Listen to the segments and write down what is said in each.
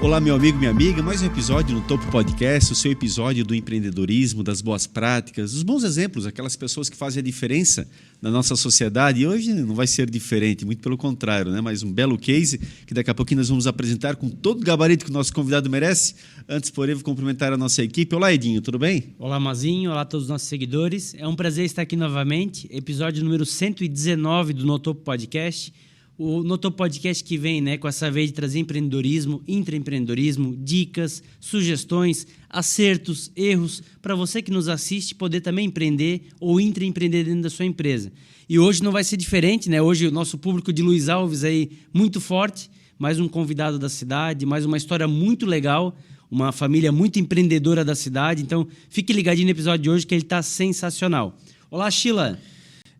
Olá, meu amigo, minha amiga, mais um episódio no Topo Podcast, o seu episódio do empreendedorismo, das boas práticas, dos bons exemplos, aquelas pessoas que fazem a diferença na nossa sociedade. E hoje não vai ser diferente, muito pelo contrário, né? Mais um belo case que daqui a pouquinho nós vamos apresentar com todo o gabarito que o nosso convidado merece. Antes, porém, vou cumprimentar a nossa equipe. Olá, Edinho, tudo bem? Olá, Mazinho, olá a todos os nossos seguidores. É um prazer estar aqui novamente, episódio número 119 do No Topo Podcast. O No Topo Podcast que vem, com essa vez de trazer empreendedorismo, intraempreendedorismo, dicas, sugestões, acertos, erros, para você que nos assiste poder também empreender ou intraempreender dentro da sua empresa. E hoje não vai ser diferente, Hoje o nosso público de Luiz Alves aí muito forte, mais um convidado da cidade, mais uma história muito legal, uma família muito empreendedora da cidade. Então, fique ligadinho no episódio de hoje que ele está sensacional. Olá, Sheila!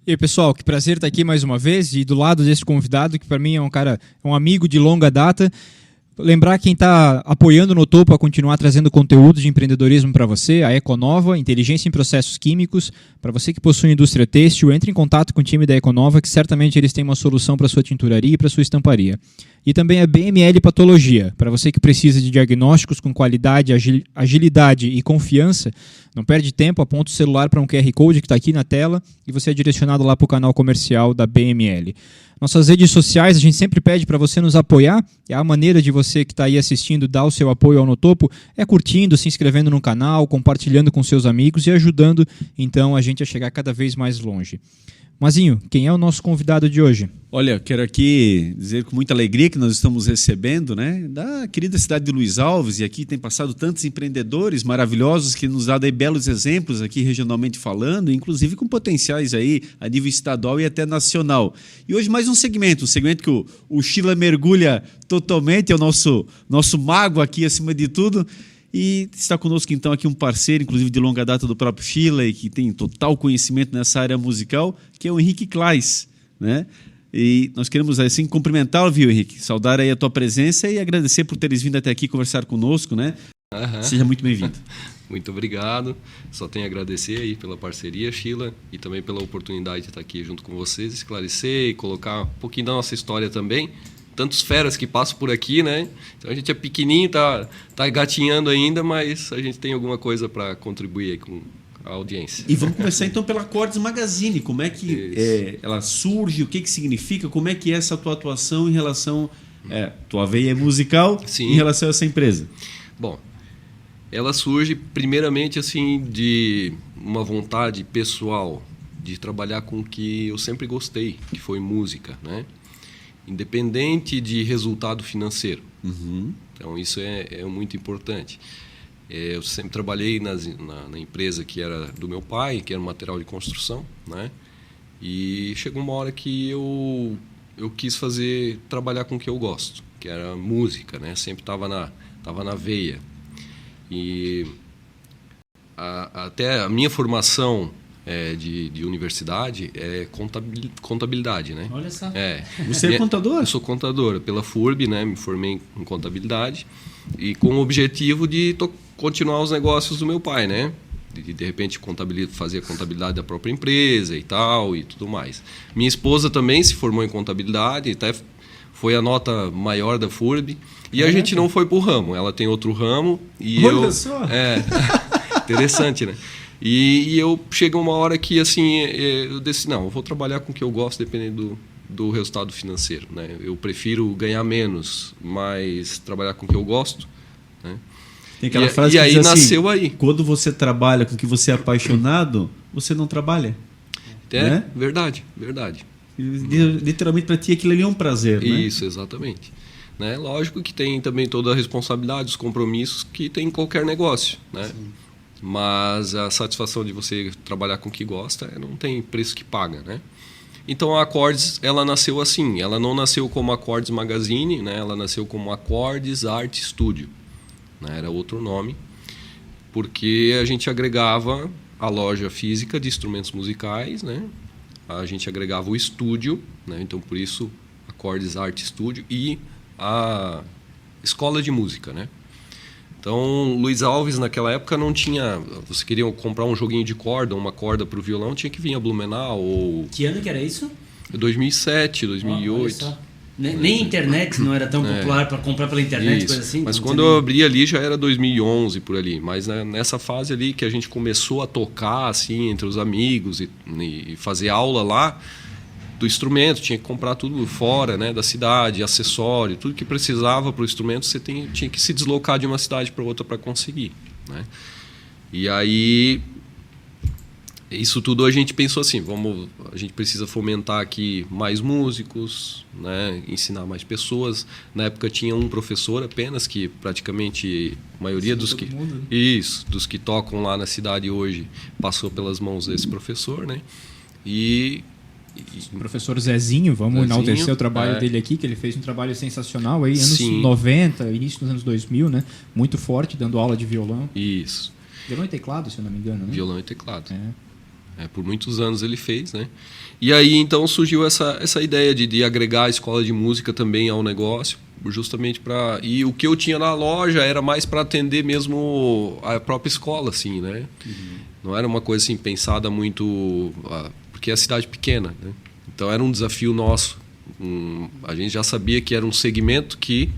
E aí, pessoal, que prazer estar aqui mais uma vez e do lado desse convidado, que para mim é um amigo de longa data. Lembrar quem está apoiando no Topo a continuar trazendo conteúdo de empreendedorismo para você, a Econova, Inteligência em Processos Químicos. Para você que possui indústria têxtil, entre em contato com o time da Econova, que certamente eles têm uma solução para sua tinturaria e para sua estamparia. E também a BML Patologia, para você que precisa de diagnósticos com qualidade, agilidade e confiança. Não perde tempo, aponta o celular para um QR Code que está aqui na tela e você é direcionado lá para o canal comercial da BML. Nossas redes sociais, a gente sempre pede para você nos apoiar. E a maneira de você que está aí assistindo dar o seu apoio ao No Topo é curtindo, se inscrevendo no canal, compartilhando com seus amigos e ajudando, então, a gente a chegar cada vez mais longe. Mazinho, quem é o nosso convidado de hoje? Olha, quero aqui dizer com muita alegria que nós estamos recebendo, da querida cidade de Luiz Alves, e aqui tem passado tantos empreendedores maravilhosos que nos dão aí belos exemplos aqui regionalmente falando, inclusive com potenciais aí a nível estadual e até nacional. E hoje mais um segmento que o Sheila mergulha totalmente, é o nosso mago aqui acima de tudo. E está conosco então aqui um parceiro, inclusive de longa data do próprio Sheila e que tem total conhecimento nessa área musical, que é o Henrique Claes, E nós queremos assim cumprimentá-lo, viu, Henrique? Saudar aí a tua presença e agradecer por teres vindo até aqui conversar conosco, Seja muito bem-vindo. Muito obrigado. Só tenho a agradecer aí pela parceria, Sheila, e também pela oportunidade de estar aqui junto com vocês, esclarecer e colocar um pouquinho da nossa história também. Tantos feras que passam por aqui, Então a gente é pequenininho, tá gatinhando ainda, mas a gente tem alguma coisa para contribuir aí com a audiência. E vamos começar então pela Acordes Magazine. Como é que ela surge, o que significa, como é que é essa tua atuação em relação... tua veia musical. Sim. Em relação a essa empresa? Bom, ela surge primeiramente assim de uma vontade pessoal de trabalhar com o que eu sempre gostei, que foi música, Independente de resultado financeiro. Uhum. Então isso é muito importante. Eu sempre trabalhei na empresa que era do meu pai, que era um material de construção, E chegou uma hora que eu quis trabalhar com o que eu gosto, que era música, Sempre estava na veia. E até a minha formação de universidade é contabilidade, Olha só. Você é contador? Eu sou contador pela FURB, me formei em contabilidade e com o objetivo de continuar os negócios do meu pai, de repente fazer a contabilidade da própria empresa e tal e tudo mais. Minha esposa também se formou em contabilidade, até foi a nota maior da FURB e a gente não foi pro ramo, ela tem outro ramo e Olha só! Interessante, E eu cheguei uma hora que assim, eu decidi, não, eu vou trabalhar com o que eu gosto, dependendo do resultado financeiro. Eu prefiro ganhar menos, mas trabalhar com o que eu gosto. Tem aquela frase que aí diz nasceu assim, aí. Quando você trabalha com o que você é apaixonado, você não trabalha. Verdade. Literalmente para ti aquilo ali é um prazer. Isso, exatamente. Lógico que tem também toda a responsabilidade, os compromissos que tem em qualquer negócio. Sim. Mas a satisfação de você trabalhar com o que gosta não tem preço que paga, Então a Acordes, ela nasceu assim, ela não nasceu como Acordes Magazine, ela nasceu como Acordes Art Studio, era outro nome, porque a gente agregava a loja física de instrumentos musicais, a gente agregava o estúdio, então por isso Acordes Art Studio e a escola de música, Então, Luiz Alves, naquela época, não tinha... Você queria comprar um joguinho de corda, uma corda para o violão, tinha que vir a Blumenau ou... Que ano que era isso? 2007, 2008. Nem internet não era tão popular para comprar pela internet, coisa assim. Mas quando eu abri ali já era 2011 por ali. Mas nessa fase ali que a gente começou a tocar assim entre os amigos e fazer aula lá do instrumento, tinha que comprar tudo fora, né, da cidade, acessório, tudo que precisava para o instrumento você tinha que se deslocar de uma cidade para outra para conseguir, né? E aí isso tudo a gente pensou assim, a gente precisa fomentar aqui mais músicos, né, ensinar mais pessoas. Na época tinha um professor apenas, que praticamente a maioria dos que tocam lá na cidade hoje passou pelas mãos desse professor, né? O professor Zezinho, enaltecer o trabalho dele aqui, que ele fez um trabalho sensacional aí, anos 90, início dos anos 2000, né? Muito forte, dando aula de violão. Isso. Violão e teclado, se eu não me engano, né? Violão e teclado. Por muitos anos ele fez, né? E aí então surgiu essa ideia de agregar a escola de música também ao negócio, justamente para... E o que eu tinha na loja era mais para atender mesmo a própria escola, assim, né? Não era uma coisa assim pensada muito... porque é a cidade pequena, né? Então era um desafio nosso. A gente já sabia que era um segmento que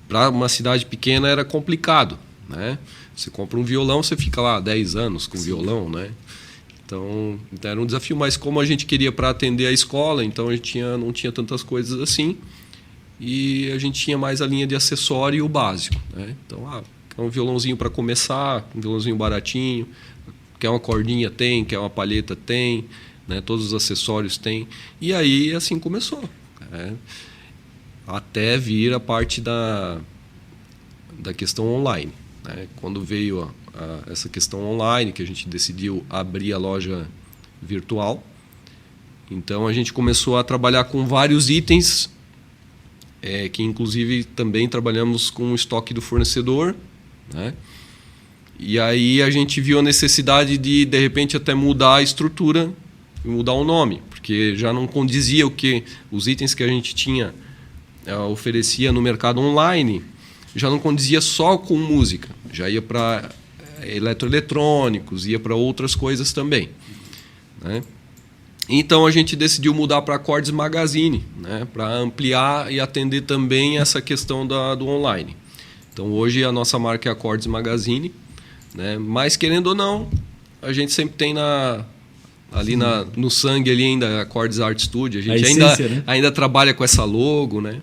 para uma cidade pequena era complicado, né? Você compra um violão, você fica lá 10 anos com violão, né? Então era um desafio, mas como a gente queria para atender a escola, então a gente não tinha tantas coisas assim, e a gente tinha mais a linha de acessório e o básico, né? Então, um violãozinho para começar, um violãozinho baratinho, quer uma cordinha tem, quer uma palheta tem, né? Todos os acessórios tem. E aí assim começou, né? Até vir a parte da questão online, né? Quando veio essa questão online, que a gente decidiu abrir a loja virtual, então a gente começou a trabalhar com vários itens, que inclusive também trabalhamos com o estoque do fornecedor, né? E aí a gente viu a necessidade de repente, até mudar a estrutura e mudar o nome, porque já não condizia os itens que a gente tinha, oferecia no mercado online, já não condizia só com música, já ia para eletroeletrônicos, ia para outras coisas também, né? Então a gente decidiu mudar para Acordes Magazine, né? Para ampliar e atender também essa questão do online. Então hoje a nossa marca é Acordes Magazine, né? Mas querendo ou não, a gente sempre tem no sangue ali ainda Acordes Art Studio, a gente ainda trabalha com essa logo, né?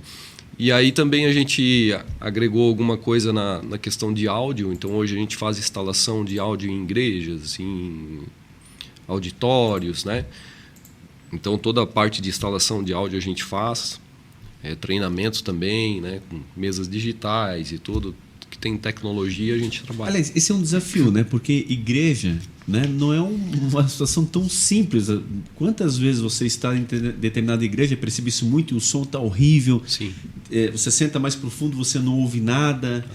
E aí também a gente agregou alguma coisa na questão de áudio. Então hoje a gente faz instalação de áudio em igrejas, em auditórios, né? Então toda a parte de instalação de áudio a gente faz, treinamentos também, né? Com mesas digitais e tudo que tem tecnologia a gente trabalha. Aliás, esse é um desafio, né? Porque igreja, né, não é uma situação tão simples. Quantas vezes você está em determinada igreja, percebe isso muito, e o som está horrível. Sim. Você senta mais profundo, você não ouve nada.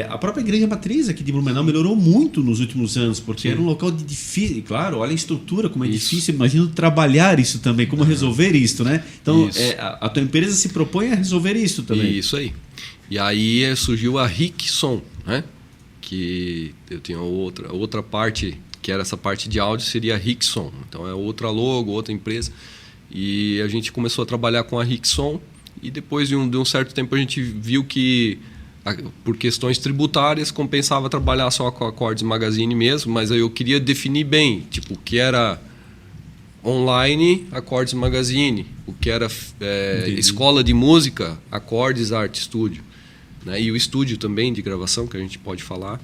A própria igreja matriz aqui de Blumenau melhorou muito nos últimos anos, porque era um local de difícil. E claro, olha a estrutura, como é difícil. Imagino trabalhar isso também, como resolver isso, né? Então, a tua empresa se propõe a resolver isso também. Isso aí. E aí surgiu a Rickson, né? Que eu tinha outra parte, que era essa parte de áudio, seria a Rickson. Então é outra logo, outra empresa. E a gente começou a trabalhar com a Rickson, e depois de um certo tempo a gente viu que, por questões tributárias, compensava trabalhar só com a Acordes Magazine mesmo, mas aí eu queria definir bem, tipo, o que era online, Acordes Magazine, o que era escola de música, Acordes Art Studio, né? E o estúdio também de gravação, que a gente pode falar.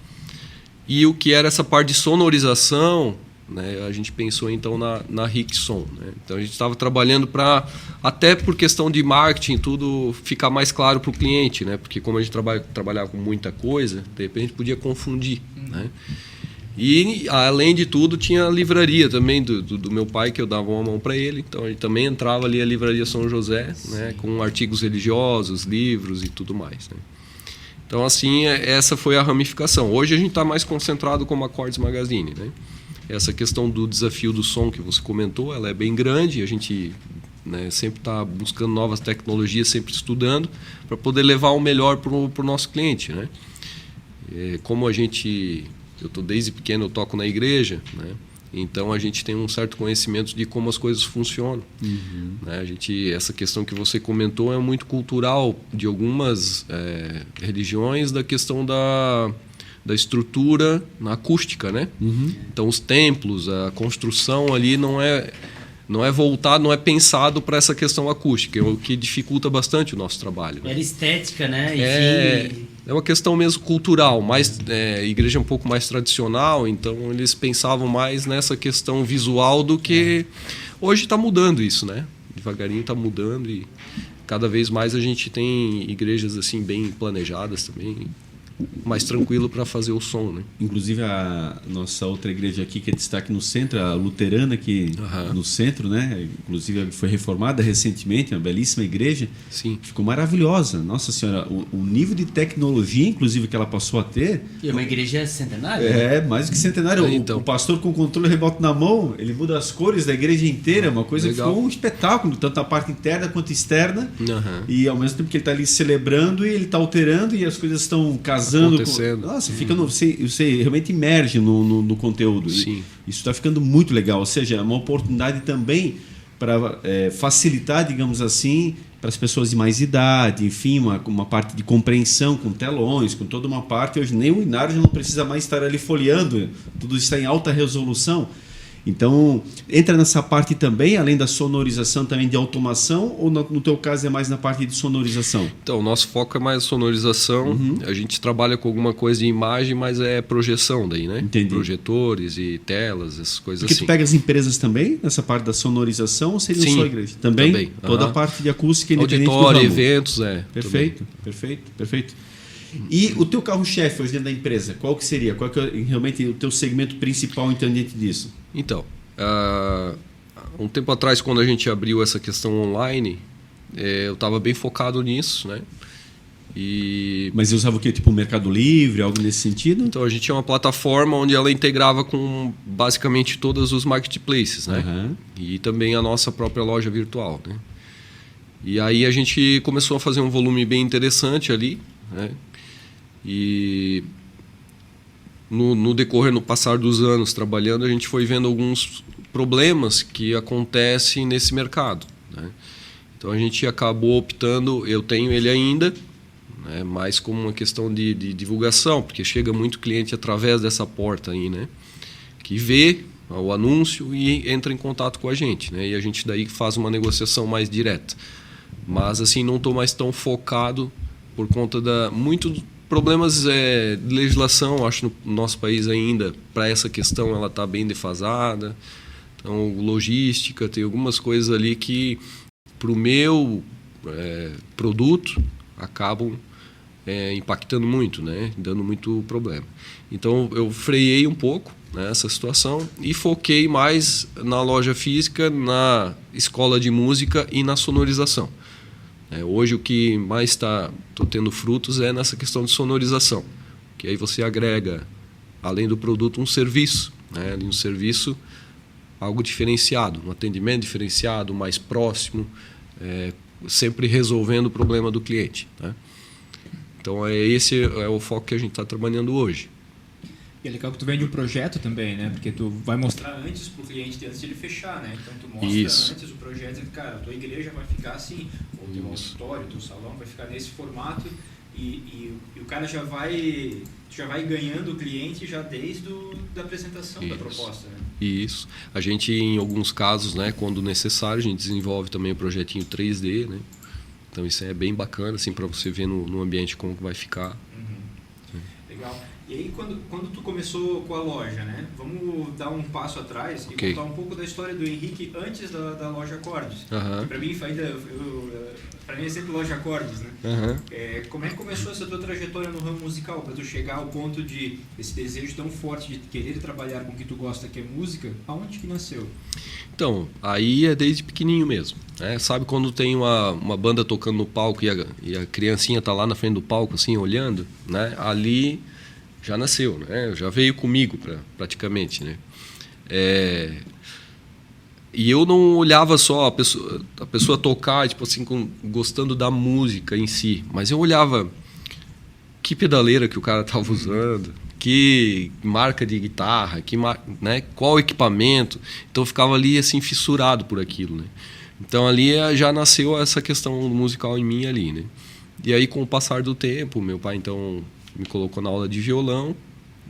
E o que era essa parte de sonorização, né? A gente pensou então na Rickson, né? Então a gente estava trabalhando para, até por questão de marketing, tudo ficar mais claro para o cliente, né? Porque como a gente trabalhava com muita coisa, de repente podia confundir, né? E além de tudo tinha a livraria também do meu pai, que eu dava uma mão para ele, então a gente também entrava ali a livraria São José, né? Com artigos religiosos, livros e tudo mais, né? Então, assim, essa foi a ramificação. Hoje a gente está mais concentrado como Acordes Magazine, né? Essa questão do desafio do som que você comentou, ela é bem grande. A gente, né, sempre está buscando novas tecnologias, sempre estudando, para poder levar o melhor para o nosso cliente, né? Como eu desde pequeno eu toco na igreja, né? Então a gente tem um certo conhecimento de como as coisas funcionam. Né? Essa questão que você comentou é muito cultural de algumas religiões, da questão da estrutura na acústica, né? Então os templos, a construção ali não é voltado, não é pensado para essa questão acústica, o que dificulta bastante o nosso trabalho. Né? Era estética, né? Enfim, É uma questão mesmo cultural, igreja um pouco mais tradicional, então eles pensavam mais nessa questão visual do que... Hoje está mudando isso, né? Devagarinho está mudando e cada vez mais a gente tem igrejas assim bem planejadas também, mais tranquilo para fazer o som, né? Inclusive a nossa outra igreja aqui, que é destaque no centro, a luterana aqui no centro, né? Inclusive foi reformada recentemente, uma belíssima igreja. Sim. Ficou maravilhosa. Nossa Senhora, o nível de tecnologia, inclusive, que ela passou a ter... E é uma igreja centenária? É, mais do que centenário. Então. O pastor com controle remoto na mão, ele muda as cores da igreja inteira, uma coisa Legal. que ficou um espetáculo, tanto a parte interna quanto externa. E ao mesmo tempo que ele está ali celebrando, e ele está alterando, e as coisas estão casando. Acontecendo. Nossa, fica você realmente emerge no conteúdo. Sim. Isso está ficando muito legal. Ou seja, é uma oportunidade também para facilitar, digamos assim, para as pessoas de mais idade, enfim, uma parte de compreensão com telões, com toda uma parte. Hoje nem o Inário já não precisa mais estar ali folheando, tudo está em alta resolução. Então, entra nessa parte também, além da sonorização, também de automação, ou no teu caso é mais na parte de sonorização? Então, o nosso foco é mais sonorização. A gente trabalha com alguma coisa de imagem, mas é projeção daí, né? Entendi. Projetores e telas, essas coisas Porque assim. tu pega as empresas também, nessa parte da sonorização, ou seria só a igreja? Também? Toda a parte de acústica independente do auditório, ramo. eventos, Perfeito. E o teu carro-chefe hoje dentro da empresa, qual que seria? Qual que é realmente o teu segmento principal diante disso? Então, um tempo atrás, quando a gente abriu essa questão online, eu estava bem focado nisso, né? Mas usava o quê? Tipo Mercado Livre, algo nesse sentido? Então, a gente tinha uma plataforma onde ela integrava com basicamente todos os marketplaces, né? E também a nossa própria loja virtual, né? E aí a gente começou a fazer um volume bem interessante ali, né? E no decorrer, no passar dos anos trabalhando, a gente foi vendo alguns problemas que acontecem nesse mercado, né? Então a gente acabou optando, eu tenho ele ainda, né, mais como uma questão de divulgação, porque chega muito cliente através dessa porta aí, né, que vê o anúncio e entra em contato com a gente, né, e a gente daí faz uma negociação mais direta. Mas assim, não estou mais tão focado por conta muitos problemas de legislação, acho, no nosso país ainda, para essa questão ela está bem defasada. Então, logística, tem algumas coisas ali que, para o meu produto, acabam impactando muito, né? Dando muito problema. Então, eu freiei um pouco nessa situação e foquei mais na loja física, na escola de música e na sonorização. Hoje o que mais estou tendo frutos é nessa questão de sonorização, que aí você agrega, além do produto, um serviço, né? Um serviço, algo diferenciado, um atendimento diferenciado, mais próximo, sempre resolvendo o problema do cliente, né? Então esse é o foco que a gente está trabalhando hoje. E é legal que tu vende um projeto também, né? Porque tu vai mostrar antes pro cliente antes de ele fechar, né? Então tu mostra antes o projeto e cara, a tua igreja vai ficar assim, ou teu auditório, teu salão vai ficar nesse formato e o cara já vai ganhando o cliente já desde da apresentação da proposta, né? Isso. A gente, em alguns casos, né, quando necessário, a gente desenvolve também o projetinho 3D, né? Então isso é bem bacana, assim, para você ver no ambiente como que vai ficar. Legal. E aí, quando tu começou com a loja, né? Vamos dar um passo atrás e contar um pouco da história do Henrique antes da loja Acordes. Que para mim, para mim é sempre loja Acordes, né? Como é que começou essa tua trajetória no ramo musical? Para tu chegar ao ponto de esse desejo tão forte de querer trabalhar com o que tu gosta, que é música, aonde que nasceu? Então, aí é desde pequenininho mesmo, né? Sabe quando tem uma banda tocando no palco e a criancinha tá lá na frente do palco, assim, olhando, né? Ali já nasceu, né? Já veio comigo praticamente, né? E eu não olhava só a pessoa tocar, tipo assim, gostando da música em si, mas eu olhava que pedaleira que o cara estava usando, que marca de guitarra, né, qual equipamento. Então eu ficava ali assim fissurado por aquilo, né? Então ali já nasceu essa questão musical em mim ali, né? E aí com o passar do tempo, meu pai então me colocou na aula de violão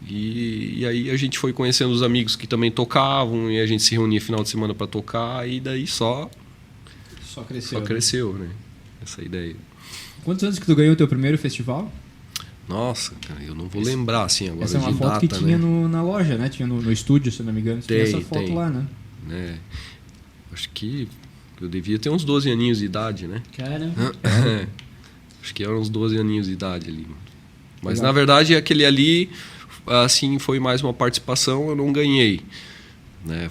e aí a gente foi conhecendo os amigos que também tocavam e a gente se reunia final de semana para tocar e daí só cresceu, né? Essa ideia. Quantos anos que tu ganhou o teu primeiro festival? Nossa, cara, eu não vou lembrar assim agora. Essa é uma de foto data, que tinha né? na loja, né? Tinha no estúdio, se não me engano. Tinha essa foto lá, né? Acho que eu devia ter uns 12 aninhos de idade, né? Caramba. Acho que eram uns 12 aninhos de idade ali. Mas Legal. na verdade aquele ali, assim, foi mais uma participação, eu não ganhei. Né?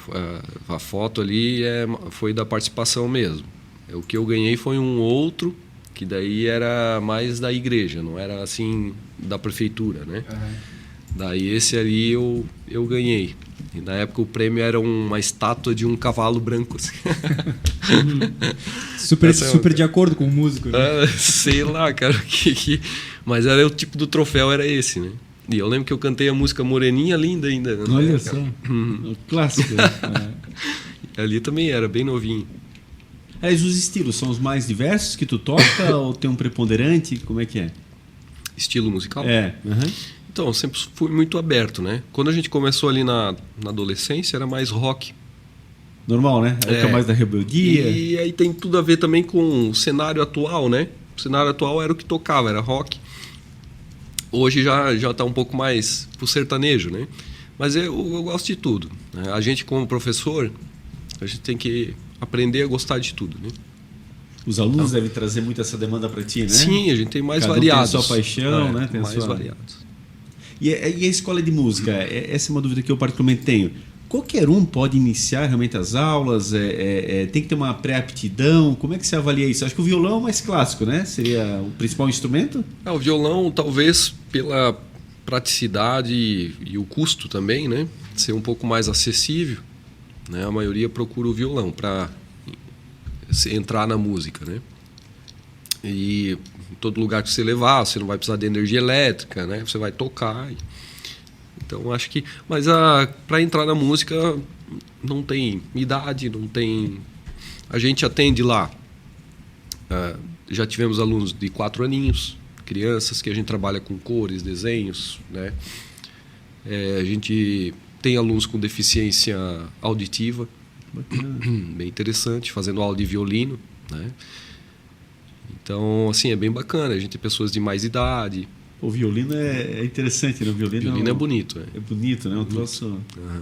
A foto ali foi da participação mesmo. O que eu ganhei foi um outro, que daí era mais da igreja, não era assim da prefeitura, né? Daí esse ali eu ganhei. E na época o prêmio era uma estátua de um cavalo branco. Assim. Super de acordo com o músico. Né? Sei lá, cara. Mas era o tipo do troféu, era esse, né? E eu lembro que eu cantei a música Moreninha Linda ainda. Né? Olha só, o clássico. Ali também era bem novinho. Aliás, os estilos são os mais diversos que tu toca ou tem um preponderante? Como é que é? Estilo musical? Uhum. Então, eu sempre fui muito aberto, né? Quando a gente começou ali na adolescência, era mais rock. Normal, né? A época mais da rebeldia. E aí tem tudo a ver também com o cenário atual, né? O cenário atual era o que tocava, era rock. Hoje já está um pouco mais pro sertanejo, né? Mas eu gosto de tudo. Né? A gente, como professor, a gente tem que aprender a gostar de tudo, né? Os alunos devem trazer muito essa demanda para ti, né? Sim, a gente tem mais Cada variados. Tem a sua paixão, né? Tem mais variados. E a escola de música? Essa é uma dúvida que eu particularmente tenho. Qualquer um pode iniciar realmente as aulas? Tem que ter uma pré-aptidão? Como é que você avalia isso? Acho que o violão é o mais clássico, né? Seria o principal instrumento? O violão, talvez pela praticidade e o custo também, né? Ser um pouco mais acessível. Né? A maioria procura o violão para entrar na música, né? E em todo lugar que você levar, você não vai precisar de energia elétrica, né? Você vai tocar. Então, acho que... Mas para entrar na música não tem idade, não tem... A gente atende lá. Já tivemos alunos de 4 aninhos, crianças que a gente trabalha com cores, desenhos, né? A gente tem alunos com deficiência auditiva. Bacana. Bem interessante, fazendo aula de violino, né? Então, assim, é bem bacana. A gente tem pessoas de mais idade. O violino é interessante, né? O violino é bonito. É bonito, né? Um troço... Uhum.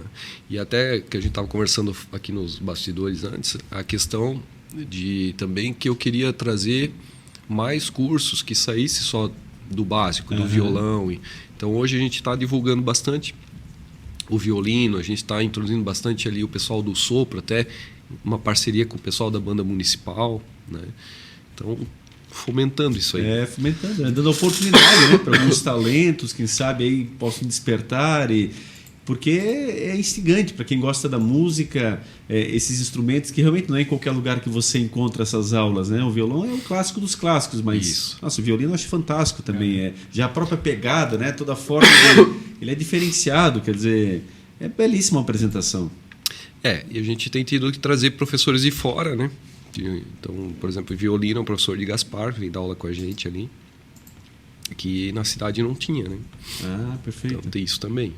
E até que a gente estava conversando aqui nos bastidores antes, a questão de também que eu queria trazer mais cursos que saísse só do básico, do violão. Então, hoje a gente está divulgando bastante o violino, a gente está introduzindo bastante ali o pessoal do sopro, até uma parceria com o pessoal da banda municipal, né? Então, fomentando isso aí. Fomentando, né? Dando oportunidade, né? Para alguns talentos, quem sabe aí possam despertar, porque é instigante para quem gosta da música, esses instrumentos que realmente não é em qualquer lugar que você encontra essas aulas, né? O violão é o clássico dos clássicos, mas isso. Nossa, o violino eu acho fantástico também. Já a própria pegada, né? Toda a forma ele é diferenciado, quer dizer, é belíssima a apresentação. E a gente tem tido que trazer professores de fora, né? Então, por exemplo, violino é um professor de Gaspar, vem dar aula com a gente ali, que na cidade não tinha, né? Perfeito. Então tem isso também.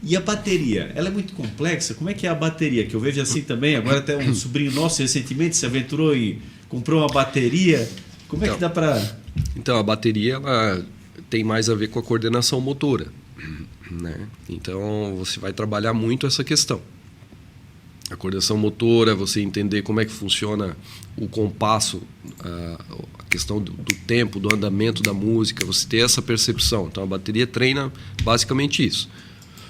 E a bateria, ela é muito complexa? Como é que é a bateria? Que eu vejo assim também, agora até um sobrinho nosso recentemente se aventurou e comprou uma bateria. Como é que dá para... Então, a bateria ela tem mais a ver com a coordenação motora, né? Então, você vai trabalhar muito essa questão. A coordenação motora, você entender como é que funciona o compasso, a questão do tempo, do andamento da música, você ter essa percepção. Então, a bateria treina basicamente isso.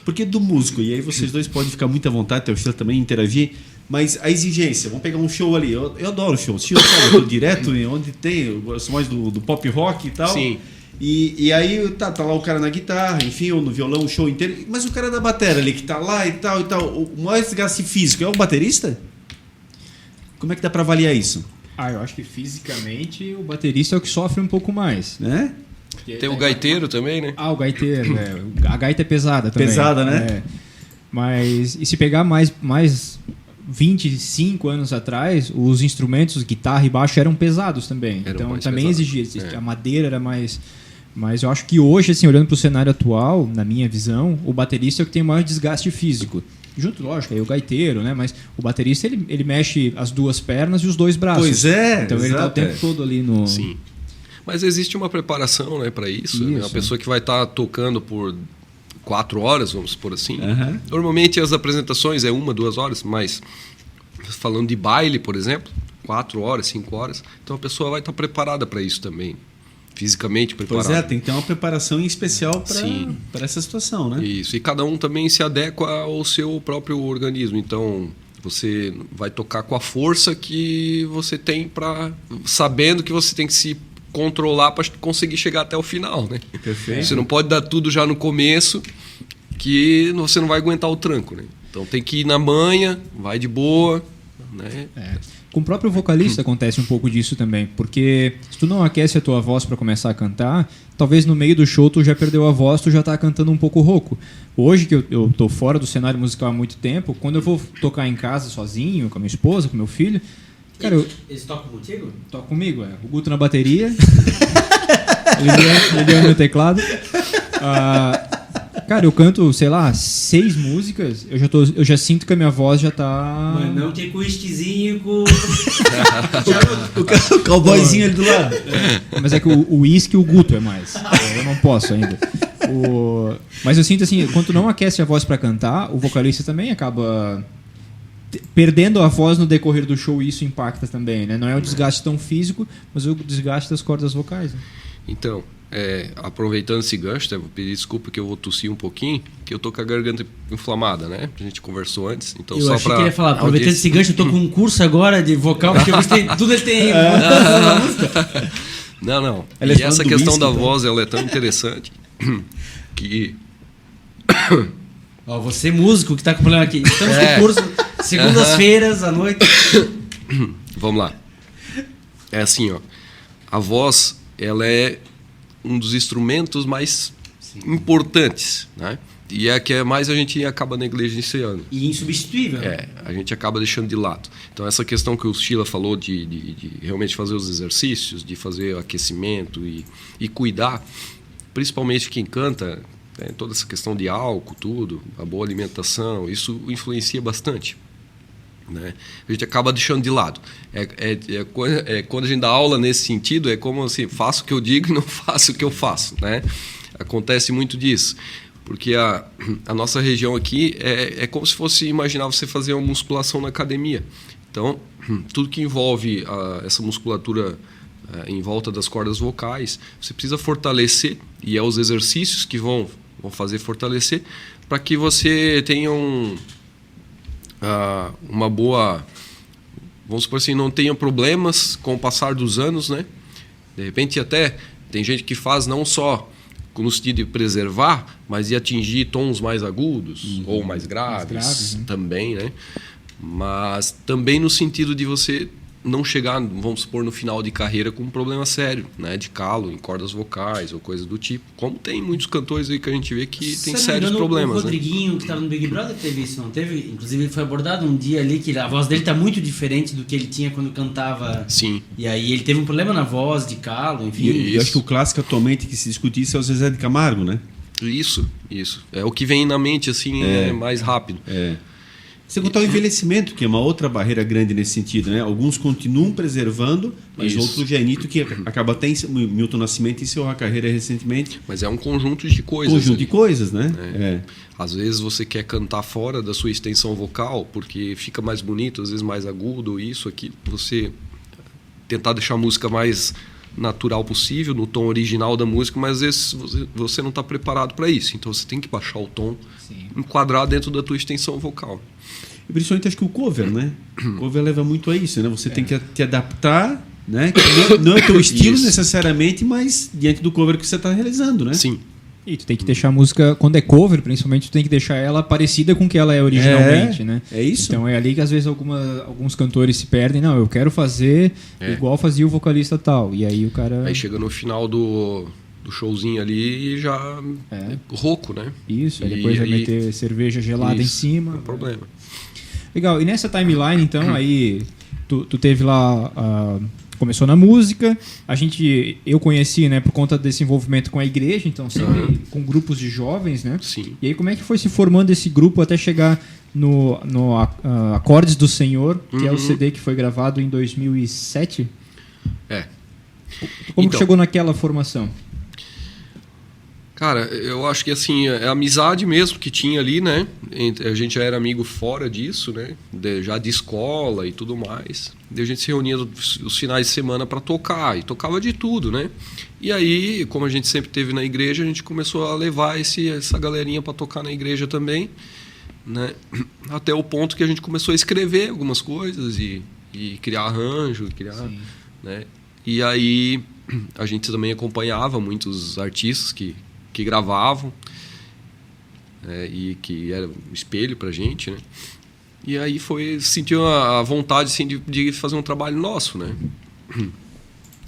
Porque do músico, e aí vocês dois podem ficar muito à vontade, até o Sheila também interagir, mas a exigência, vamos pegar um show ali, eu adoro show, eu tô direto onde tem, eu sou mais do pop rock e tal. Sim. E aí tá lá o cara na guitarra, enfim, ou no violão, o show inteiro, mas o cara da bateria ali que tá lá e tal, o maior desgaste físico é o baterista? Como é que dá para avaliar isso? Eu acho que fisicamente o baterista é o que sofre um pouco mais. Né? Tem o gaiteiro também, né? Ah, o gaiteiro, a gaita é pesada também. Pesada, né? É. Mas, e se pegar mais 25 anos atrás, os instrumentos, guitarra e baixo, eram pesados também. Eram então mais também pesados. exigia. A madeira era mais... Mas eu acho que hoje, assim, olhando para o cenário atual, na minha visão, o baterista é o que tem o maior desgaste físico. Junto, lógico, aí o gaiteiro, né? Mas o baterista, ele mexe as duas pernas e os dois braços. Pois é, então ele tá o exato, tempo todo ali no... Sim. Mas existe uma preparação, né, para isso. Né? Uma pessoa que vai estar tocando por 4 horas, vamos supor assim. Uhum. Normalmente as apresentações é 1, 2 horas, mas falando de baile, por exemplo, 4 horas, 5 horas. Então a pessoa vai estar preparada para isso também. Fisicamente preparada. Pois é, tem que ter uma preparação em especial Sim. para essa situação, né? Isso, e cada um também se adequa ao seu próprio organismo. Então, você vai tocar com a força que você tem sabendo que você tem que se controlar para conseguir chegar até o final, né? Perfeito. Você não pode dar tudo já no começo, que você não vai aguentar o tranco, né? Então tem que ir na manha, vai de boa, né? Com o próprio vocalista acontece um pouco disso também, porque se tu não aquece a tua voz para começar a cantar, talvez no meio do show tu já perdeu a voz, tu já tá cantando um pouco rouco. Hoje que eu tô fora do cenário musical há muito tempo, quando eu vou tocar em casa sozinho, com a minha esposa, com meu filho, cara, Eles tocam contigo? toca comigo, o Guto na bateria, ele é no teclado. Cara, eu canto, sei lá, 6 músicas, eu já sinto que a minha voz já tá... Mas não que com o whiskyzinho com... O cowboyzinho ali do lado. Mas é que o uísque e o Guto é mais. Eu não posso ainda. Mas eu sinto assim, quando tu não aquece a voz pra cantar, o vocalista também acaba perdendo a voz no decorrer do show, e isso impacta também, né? Não é um desgaste tão físico, mas o desgaste das cordas vocais. Né? Então, aproveitando esse gancho, vou pedir desculpa que eu vou tossir um pouquinho, que eu tô com a garganta inflamada, né? A gente conversou antes, então Eu só achei pra que ele ia falar, aproveitando esse gancho, eu tô com um curso agora de vocal, porque eu gostei, tudo ele tem na música. Não. Ela é E essa do questão whisky, da então. voz, ela é tão interessante que... Ó, você músico que tá com problema aqui. Estamos com curso segundas-feiras à noite. Vamos lá. É assim, ó. A voz, ela é um dos instrumentos mais importantes, né? E é a que mais a gente acaba negligenciando. E insubstituível. A gente acaba deixando de lado. Então, essa questão que o Sheila falou de realmente fazer os exercícios, de fazer o aquecimento e cuidar, principalmente quem canta, toda essa questão de álcool, tudo, a boa alimentação, isso influencia bastante. Né? A gente acaba deixando de lado. Quando a gente dá aula nesse sentido, é como assim, faço o que eu digo e não faço o que eu faço. Né? Acontece muito disso. Porque a nossa região aqui é como se fosse imaginar você fazer uma musculação na academia. Então, tudo que envolve essa musculatura em volta das cordas vocais, você precisa fortalecer, e é os exercícios que vão fazer fortalecer, para que você tenha uma boa... Vamos supor assim, não tenha problemas com o passar dos anos, né? De repente até tem gente que faz não só no sentido de preservar, mas de atingir tons mais agudos ou mais graves, né? Também, né? Mas também no sentido de você não chegar, vamos supor, no final de carreira com um problema sério, né? De calo em cordas vocais ou coisa do tipo. Como tem muitos cantores aí que a gente vê que tem sérios problemas. O Rodriguinho, que estava no Big Brother, teve isso, não teve? Inclusive, ele foi abordado um dia ali que a voz dele está muito diferente do que ele tinha quando cantava. Sim. E aí ele teve um problema na voz, de calo, enfim. E eu acho que o clássico atualmente que se discute isso é o Zezé de Camargo, né? Isso. É o que vem na mente, assim, mais rápido. Sem contar o envelhecimento, que é uma outra barreira grande nesse sentido, né? Alguns continuam preservando, mas Isso. outros já é nítido que acaba até Milton Nascimento encerrou a carreira recentemente. Mas é um conjunto de coisas. Conjunto de coisas, né? Às vezes você quer cantar fora da sua extensão vocal, porque fica mais bonito, às vezes mais agudo, isso, aquilo. Você tentar deixar a música mais natural possível, no tom original da música, mas às vezes você não está preparado para isso. Então você tem que baixar o tom, enquadrar dentro da tua extensão vocal. E principalmente acho que o cover, né? O cover leva muito a isso, né? Você tem que te adaptar, né? Que não é teu estilo Isso. necessariamente, mas diante do cover que você está realizando, né? Sim. E tu tem que deixar a música, quando é cover, principalmente, tu tem que deixar ela parecida com o que ela é originalmente, né? É isso. Então é ali que às vezes alguns cantores se perdem. Não, eu quero fazer igual fazia o vocalista tal. E aí o cara... Aí chega no final do do showzinho ali e já rouco, né? Isso, aí depois vai meter cerveja gelada em cima. Não é problema. Legal, e nessa timeline, então, aí tu teve lá, começou na música, eu conheci, né, por conta desse envolvimento com a igreja, então sempre com grupos de jovens, né? Sim. E aí como é que foi se formando esse grupo até chegar no Acordes do Senhor, que é o CD que foi gravado em 2007? Como que chegou naquela formação? Cara, eu acho que assim, é a amizade mesmo que tinha ali, né? A gente já era amigo fora disso, né? Já de escola e tudo mais. E a gente se reunia os finais de semana para tocar, e tocava de tudo, né? E aí, como a gente sempre teve na igreja, a gente começou a levar essa galerinha para tocar na igreja também, né? Até o ponto que a gente começou a escrever algumas coisas e criar arranjo, né? E aí a gente também acompanhava muitos artistas que gravavam, e que era um espelho pra gente, né? E aí sentiu a vontade assim, de fazer um trabalho nosso, né?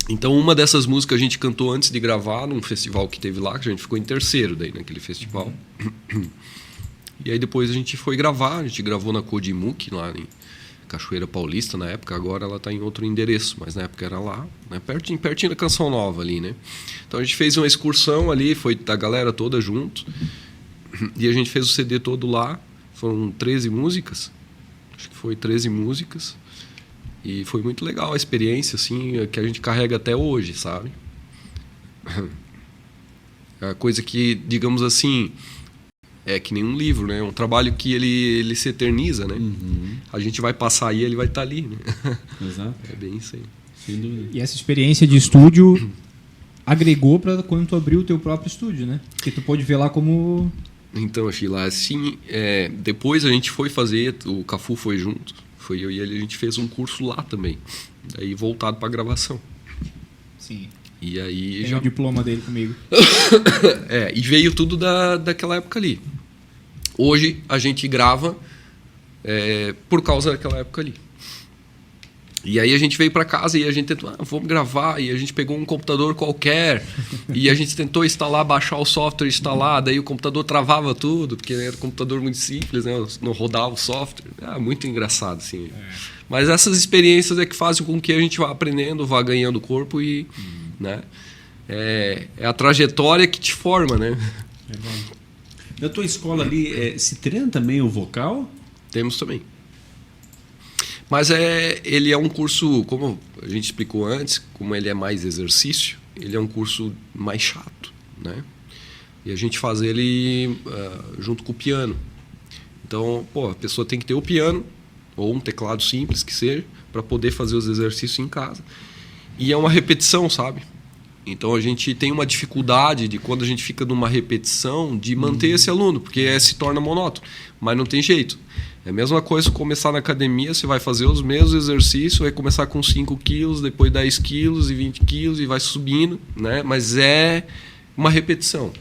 Então uma dessas músicas a gente cantou antes de gravar num festival que teve lá, que a gente ficou em terceiro daí naquele festival. E aí depois a gente foi gravar, a gente gravou na Codimuk, lá em Cachoeira Paulista na época, agora ela está em outro endereço, mas na época era lá, né, pertinho da Canção Nova ali, né? Então a gente fez uma excursão ali, foi a galera toda junto, e a gente fez o CD todo lá, foram 13 músicas, acho que foi 13 músicas, e foi muito legal a experiência, assim, que a gente carrega até hoje, sabe? É a coisa que, digamos assim, é que nem um livro, né? É um trabalho que ele se eterniza, né? A gente vai passar aí, ele vai estar ali, né? Exato. É bem isso aí. Sem dúvida. E essa experiência de estúdio agregou para quando tu abriu o teu próprio estúdio, né? Porque tu pôde ver lá como... Então, Sheila, assim, depois a gente foi fazer, o Cafu foi junto, foi eu e ele, a gente fez um curso lá também, daí voltado para gravação. Sim. E aí Tem o diploma dele comigo. E veio tudo daquela época ali. Hoje a gente grava por causa daquela época ali. E aí a gente veio para casa e a gente tentou, vamos gravar, e a gente pegou um computador qualquer e a gente tentou instalar, baixar o software, instalar, daí o computador travava tudo, porque era um computador muito simples, né? Não rodava o software. Muito engraçado, assim. Mas essas experiências é que fazem com que a gente vá aprendendo, vá ganhando corpo e... né? É a trajetória que te forma, né? Na tua escola ali, se treina também o vocal? Temos também. Mas ele é um curso, como a gente explicou antes, como ele é mais exercício, ele é um curso mais chato, né? E a gente faz ele junto com o piano. Então, a pessoa tem que ter o piano, ou um teclado simples que seja, para poder fazer os exercícios em casa. E é uma repetição, sabe? Então a gente tem uma dificuldade de, quando a gente fica numa repetição, de manter esse aluno, porque se torna monótono. Mas não tem jeito. É a mesma coisa começar na academia, você vai fazer os mesmos exercícios, vai começar com 5 quilos, depois 10 quilos e 20 quilos e vai subindo, né? Mas é uma repetição.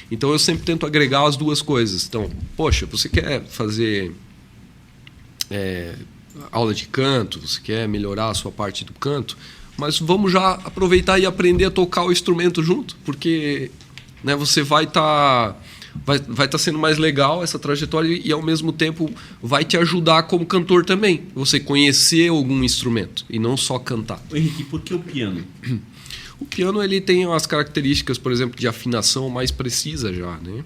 Então eu sempre tento agregar as duas coisas. Então, poxa, você quer fazer aula de canto, você quer melhorar a sua parte do canto, mas vamos já aproveitar e aprender a tocar o instrumento junto, porque, né, você vai estar sendo mais legal essa trajetória e ao mesmo tempo vai te ajudar como cantor também, você conhecer algum instrumento e não só cantar. Henrique, por que o piano? O piano ele tem umas características, por exemplo, de afinação mais precisa já, né?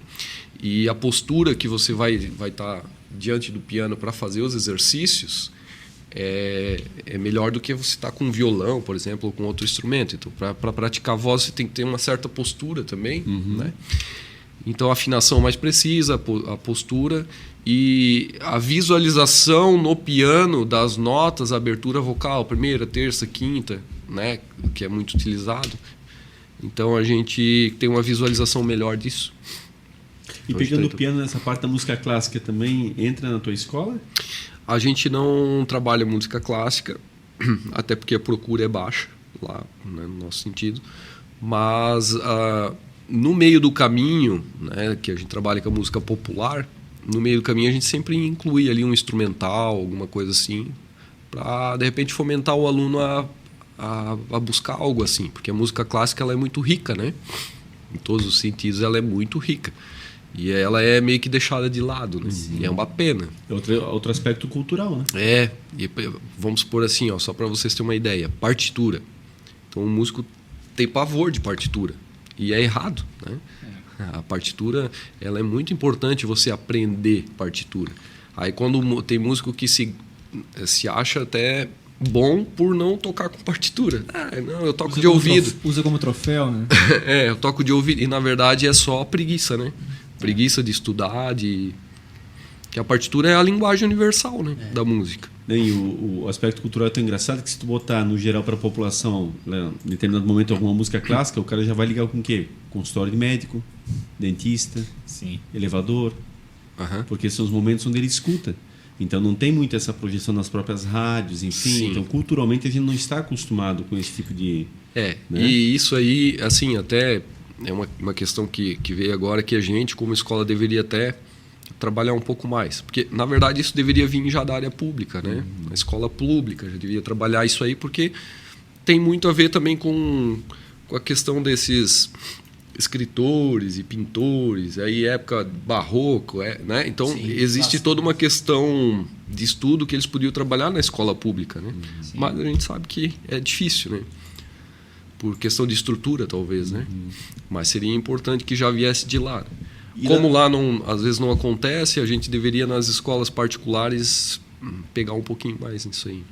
E a postura que você vai estar diante do piano para fazer os exercícios é melhor do que você estar com um violão, por exemplo, ou com outro instrumento. Então, para praticar voz, você tem que ter uma certa postura também, né? Então, a afinação mais precisa, a postura e a visualização no piano das notas, a abertura vocal, primeira, terça, quinta, né? Que é muito utilizado. Então, a gente tem uma visualização melhor disso. E pegando o piano nessa parte da música clássica também entra na tua escola? A gente não trabalha música clássica, até porque a procura é baixa lá, né, no nosso sentido. Mas no meio do caminho, né, que a gente trabalha com a música popular, no meio do caminho a gente sempre inclui ali um instrumental, alguma coisa assim, para de repente fomentar o aluno a buscar algo assim, porque a música clássica ela é muito rica, né? em todos os sentidos, ela é muito rica. E ela é meio que deixada de lado, né? E é uma pena. É outro aspecto cultural, né? E vamos supor assim, ó, só para vocês terem uma ideia, partitura. Então o músico tem pavor de partitura. E é errado, né? A partitura, ela é muito importante você aprender partitura. Aí quando tem músico que se acha até bom por não tocar com partitura. Não, eu toco de ouvido. Usa como troféu, né? Eu toco de ouvido. E na verdade é só preguiça, né? Preguiça de estudar, que a partitura é a linguagem universal, né, da música. E o aspecto cultural é tão engraçado que se tu botar no geral para a população, né, em determinado momento alguma música clássica, o cara já vai ligar com o quê? Consultório de médico, dentista, elevador, porque são os momentos onde ele escuta. Então não tem muito essa projeção nas próprias rádios, enfim. Sim. Então culturalmente a gente não está acostumado com esse tipo de... Né? E isso aí, assim, até é uma questão que veio agora, que a gente, como escola, deveria até trabalhar um pouco mais. Porque, na verdade, isso deveria vir já da área pública, né? A escola pública já devia trabalhar isso aí, porque tem muito a ver também com a questão desses escritores e pintores, aí época barroco, né? Então, existe toda uma questão de estudo que eles podiam trabalhar na escola pública, né? Mas a gente sabe que é difícil, né? Por questão de estrutura, talvez, né? Mas seria importante que já viesse de lá. Como lá não, às vezes não acontece, a gente deveria nas escolas particulares pegar um pouquinho mais nisso aí.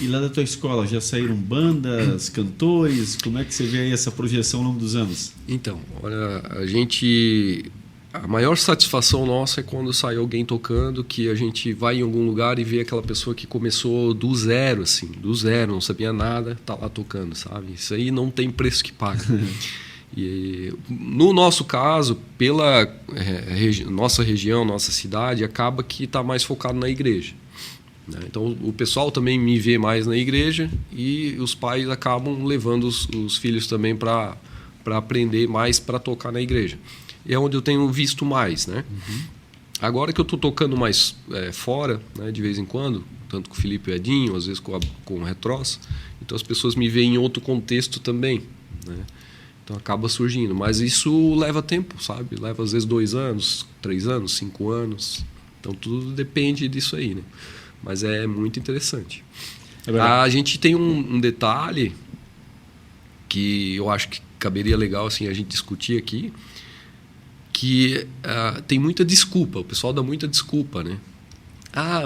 E lá da tua escola já saíram bandas, cantores? Como é que você vê aí essa projeção ao longo dos anos? Então, olha, a maior satisfação nossa é quando sai alguém tocando, que a gente vai em algum lugar e vê aquela pessoa que começou do zero, assim, do zero, não sabia nada, tá lá tocando, sabe? Isso aí não tem preço que paga. E no nosso caso, pela nossa região, nossa cidade, acaba que está mais focado na igreja, né? Então o pessoal também me vê mais na igreja e os pais acabam levando os filhos também para aprender mais, para tocar na igreja. E é onde eu tenho visto mais, né? Agora que eu estou tocando mais fora, né, de vez em quando, tanto com o Felipe e o Edinho, às vezes com o Retroz, então as pessoas me veem em outro contexto também, né? Então acaba surgindo, mas isso leva tempo, sabe? Leva às vezes 2 anos, 3 anos, 5 anos. Então tudo depende disso aí, né? Mas é muito interessante. A gente tem um detalhe que eu acho que caberia legal assim, a gente discutir aqui, que tem muita desculpa, o pessoal dá muita desculpa, né?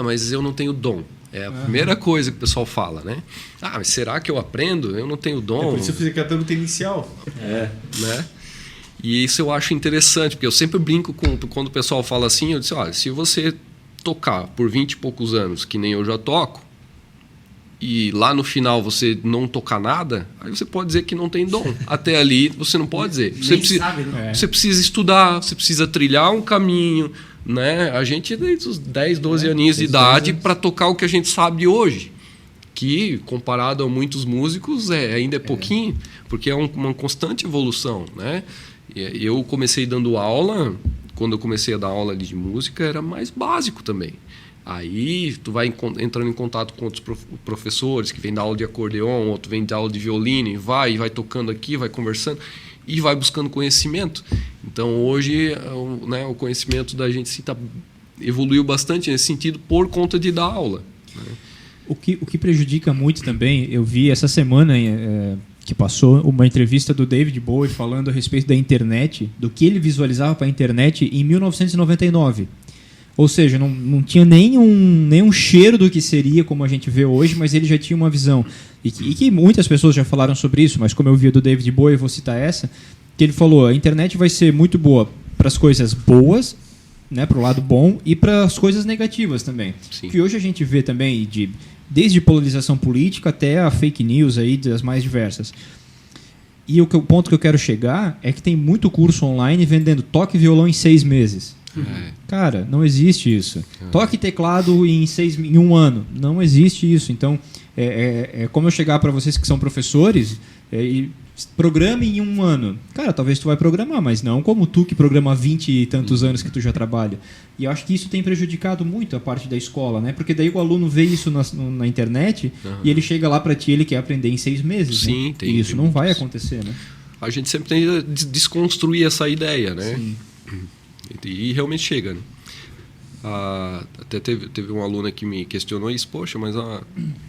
Mas eu não tenho dom. É a primeira coisa que o pessoal fala, né? Mas será que eu aprendo? Eu não tenho dom. Por isso eu fiz aqui a pergunta inicial. Né? E isso eu acho interessante, porque eu sempre brinco quando o pessoal fala assim, eu disse, olha, se você tocar por 20 e poucos anos, que nem eu já toco, e lá no final você não tocar nada, aí você pode dizer que não tem dom. Até ali você não pode dizer. Você precisa estudar, você precisa trilhar um caminho, né? A gente desde os 10, 12 aninhos de idade para tocar o que a gente sabe hoje, que comparado a muitos músicos ainda é pouquinho, porque é uma constante evolução, né? Eu comecei dando aula, quando eu comecei a dar aula de música era mais básico também. Aí tu vai entrando em contato com outros professores que vêm dar aula de acordeon, outro vem dar aula de violino, e vai tocando aqui, vai conversando e vai buscando conhecimento. Então hoje, né, o conhecimento da gente evoluiu bastante nesse sentido por conta de dar aula, né? O que prejudica muito também, eu vi essa semana que passou uma entrevista do David Bowie falando a respeito da internet, do que ele visualizava para a internet em 1999. Ou seja, não tinha nenhum cheiro do que seria como a gente vê hoje, mas ele já tinha uma visão. E que muitas pessoas já falaram sobre isso, mas como eu vi do David Bowie, eu vou citar essa, que ele falou, a internet vai ser muito boa para as coisas boas, né, para o lado bom, e para as coisas negativas também. Sim. Que hoje a gente vê também, desde polarização política até a fake news aí, das mais diversas. E o ponto que eu quero chegar é que tem muito curso online vendendo toque violão em 6 meses. Cara, não existe isso. Toque teclado em 1 ano. Não existe isso. Então, é como eu chegar para vocês que são professores e programe em 1 ano. Cara, talvez tu vai programar, mas não como tu que programa há 20 e tantos anos que tu já trabalha. E eu acho que isso tem prejudicado muito a parte da escola, né? Porque daí o aluno vê isso na internet e ele chega lá para ti, ele quer aprender em 6 meses. Sim, né? E isso não vai acontecer, né? a gente sempre tem que desconstruir essa ideia, né? E realmente chega, né? Até teve um aluno que me questionou isso, poxa, mas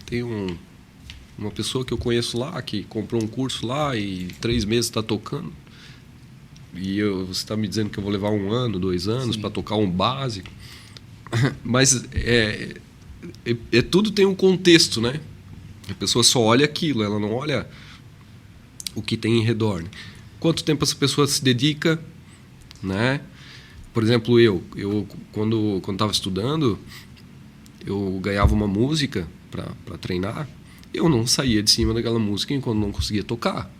tem uma pessoa que eu conheço lá, que comprou um curso lá e 3 meses está tocando, e você está me dizendo que eu vou levar 1 ano, 2 anos para tocar um básico. Mas tudo tem um contexto, né? A pessoa só olha aquilo, ela não olha o que tem em redor, né? Quanto tempo essa pessoa se dedica, né? Por exemplo, eu quando estava estudando, eu ganhava uma música para treinar, eu não saía de cima daquela música enquanto não conseguia tocar,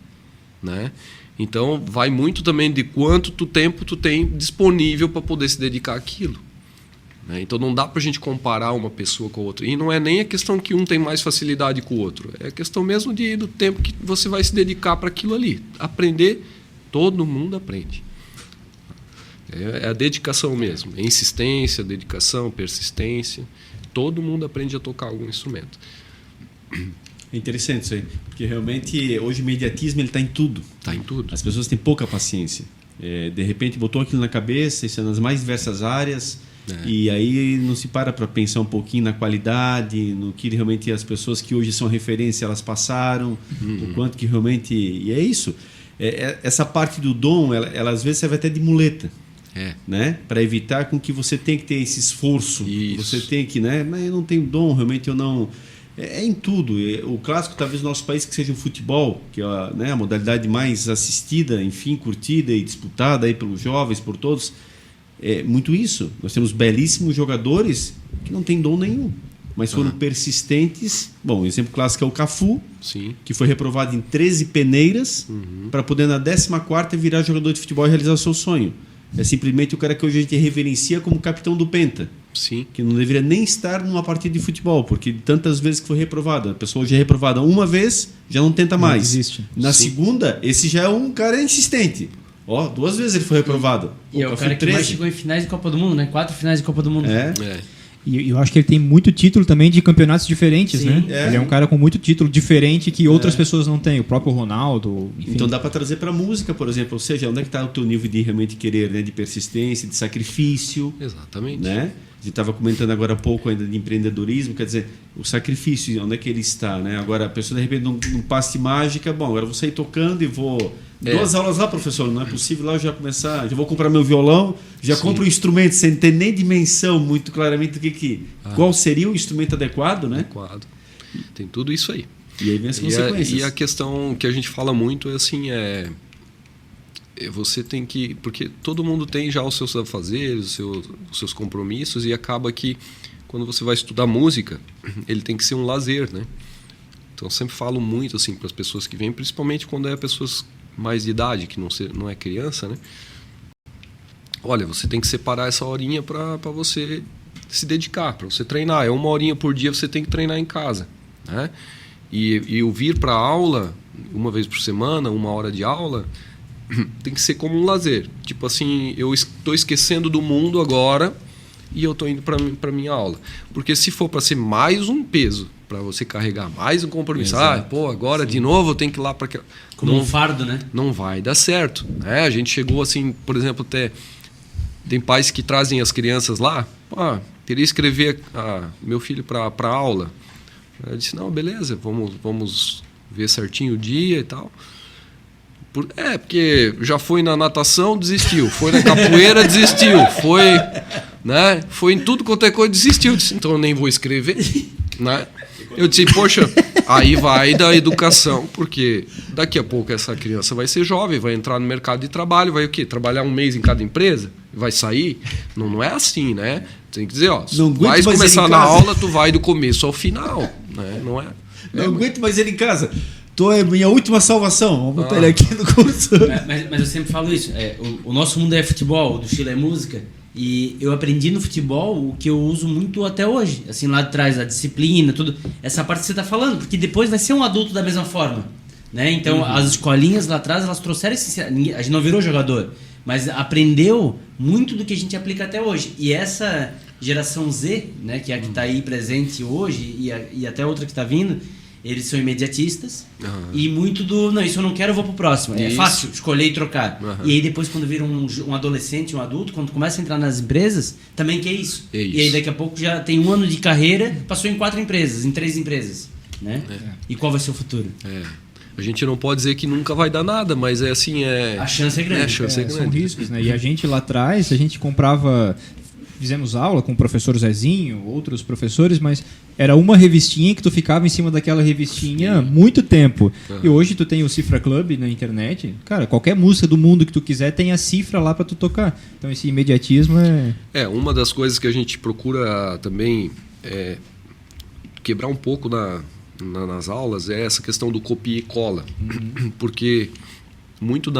né? Então, vai muito também de quanto tempo tu tem disponível para poder se dedicar àquilo, né? Então, não dá para a gente comparar uma pessoa com a outra. E não é nem a questão que um tem mais facilidade com o outro, é a questão mesmo do tempo que você vai se dedicar para aquilo ali. Aprender, todo mundo aprende. É a dedicação mesmo, é insistência, dedicação, persistência. Todo mundo aprende a tocar algum instrumento. É interessante isso aí, porque realmente hoje o imediatismo está em tudo. Está em tudo. As pessoas têm pouca paciência. De repente botou aquilo na cabeça, isso é nas mais diversas áreas, e aí não se para pensar um pouquinho na qualidade, no que realmente as pessoas que hoje são referência elas passaram, o quanto que realmente... E é isso. Essa parte do dom, ela às vezes serve até de muleta. Né? Para evitar com que você tenha que ter esse esforço. Isso. Você tem que, né? Mas eu não tenho dom, realmente eu não... É em tudo. O clássico, talvez, no nosso país, que seja o futebol, que é a modalidade mais assistida, enfim, curtida e disputada aí pelos jovens, por todos. É muito isso. Nós temos belíssimos jogadores que não têm dom nenhum, mas foram persistentes. Bom, o exemplo clássico é o Cafu, que foi reprovado em 13 peneiras para poder, na 14ª, virar jogador de futebol e realizar o seu sonho. É simplesmente o cara que hoje a gente reverencia como capitão do Penta. Sim. Que não deveria nem estar numa partida de futebol, porque tantas vezes que foi reprovado. A pessoa hoje é reprovada uma vez, já não tenta mais. Não existe. Na segunda, esse já é um cara insistente. 2 vezes ele foi reprovado. E é o cara que mais chegou em finais de Copa do Mundo, né? 4 finais de Copa do Mundo. E eu acho que ele tem muito título também de campeonatos diferentes, né? Ele é um cara com muito título diferente que outras pessoas não têm. O próprio Ronaldo, enfim. Então dá para trazer para a música, por exemplo. Ou seja, onde é que está o teu nível de realmente querer, né? De persistência, de sacrifício. Exatamente. Né? A gente estava comentando agora há pouco ainda de empreendedorismo, quer dizer, o sacrifício, onde é que ele está, né? Agora a pessoa de repente num passe mágica, bom, agora eu vou sair tocando e vou... 2 aulas lá, professor, não é possível lá eu já começar, já vou comprar meu violão, já compro um instrumento sem ter nem dimensão muito claramente do qual seria o instrumento adequado, né? Adequado. Tem tudo isso aí. E aí vem as consequências. E a questão que a gente fala muito é assim, você tem que... Porque todo mundo tem já os seus afazeres, os seus compromissos, e acaba que quando você vai estudar música, ele tem que ser um lazer, né? Então eu sempre falo muito assim para as pessoas que vêm, principalmente quando pessoas mais de idade, que não é criança, né? Olha, você tem que separar essa horinha para você se dedicar, para você treinar. É 1 horinha por dia, você tem que treinar em casa, né? E o vir para a aula, 1 vez por semana, 1 hora de aula, tem que ser como um lazer. Tipo assim, eu estou esquecendo do mundo agora e eu estou indo para minha aula. Porque se for para ser mais um peso, para você carregar mais um compromisso, agora de novo eu tenho que ir lá para... Como um fardo, né? Não vai dar certo, né? A gente chegou assim, por exemplo, até... Tem pais que trazem as crianças lá, queria escrever meu filho para aula. Eu disse, não, beleza, vamos ver certinho o dia e tal. Porque já foi na natação, desistiu. Foi na capoeira, desistiu. Foi em tudo quanto é coisa, desistiu. Disse, então eu nem vou escrever, né? Eu disse, poxa, aí vai da educação, porque daqui a pouco essa criança vai ser jovem, vai entrar no mercado de trabalho, vai o quê? Trabalhar 1 mês em cada empresa? Vai sair? Não é assim, né? Tem que dizer, vai começar na aula, tu vai do começo ao final, né? Não é? Não aguento mais ele em casa. É minha última salvação. Vamos botar ele aqui no curso. Mas eu sempre falo isso. O nosso mundo é futebol, o do Chile é música. E eu aprendi no futebol o que eu uso muito até hoje. Assim, lá de trás, a disciplina, tudo. Essa parte que você está falando. Porque depois vai ser um adulto da mesma forma. Né? Então, as escolinhas lá atrás, elas trouxeram esse... A gente não virou jogador. Mas aprendeu muito do que a gente aplica até hoje. E essa geração Z, né, que é a que está aí presente hoje, e até outra que está vindo... Eles são imediatistas e muito do, não, isso eu não quero, eu vou pro próximo. É fácil escolher e trocar. E aí depois quando vira um adolescente, um adulto, quando começa a entrar nas empresas, também que é isso. E aí daqui a pouco já tem 1 ano de carreira, passou em 4 empresas, em 3 empresas. Né? E qual vai ser o futuro? A gente não pode dizer que nunca vai dar nada, mas é assim, a chance é grande. A chance é grande. São riscos, né? E a gente lá atrás, a gente comprava, fizemos aula com o professor Zezinho, outros professores, mas era uma revistinha que tu ficava em cima daquela revistinha muito tempo. E hoje tu tem o Cifra Club na internet, cara, qualquer música do mundo que tu quiser tem a cifra lá para tu tocar. Então esse imediatismo uma das coisas que a gente procura também quebrar um pouco nas aulas é essa questão do copia e cola. Porque muita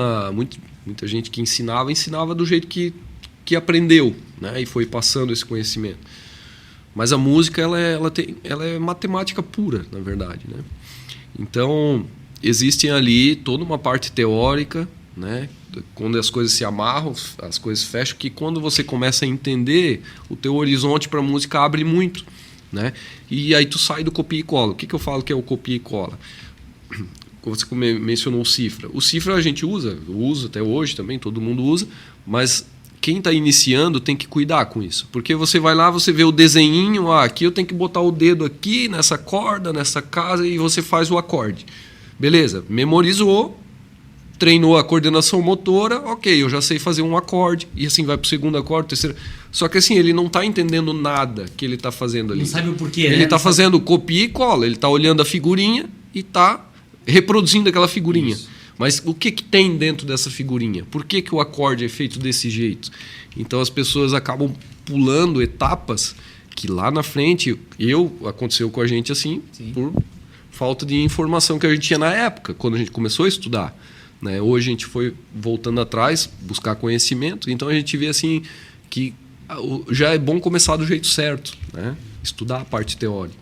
gente que ensinava do jeito que aprendeu, né? E foi passando esse conhecimento. Mas a música ela é matemática pura, na verdade, né? Então existem ali toda uma parte teórica, né? Quando as coisas se amarram, as coisas fecham, que quando você começa a entender, o teu horizonte para a música abre muito, né? E aí tu sai do copia e cola. O que eu falo que é o copia e cola? Você mencionou o Cifra. O Cifra a gente usa até hoje também, todo mundo usa, mas quem está iniciando tem que cuidar com isso. Porque você vai lá, você vê o desenhinho, aqui eu tenho que botar o dedo aqui, nessa corda, nessa casa, e você faz o acorde. Beleza, memorizou, treinou a coordenação motora, ok, eu já sei fazer um acorde, e assim vai para o segundo acorde, terceiro. Só que assim, ele não está entendendo nada que ele está fazendo ali. Não sabe o porquê, Ele está fazendo copia e cola, ele está olhando a figurinha e está reproduzindo aquela figurinha. Isso. Mas o que tem dentro dessa figurinha? Por que o acorde é feito desse jeito? Então as pessoas acabam pulando etapas que lá na frente, aconteceu com a gente assim, por falta de informação que a gente tinha na época, quando a gente começou a estudar. Né? Hoje a gente foi voltando atrás, buscar conhecimento, então a gente vê assim que já é bom começar do jeito certo, né? Estudar a parte teórica.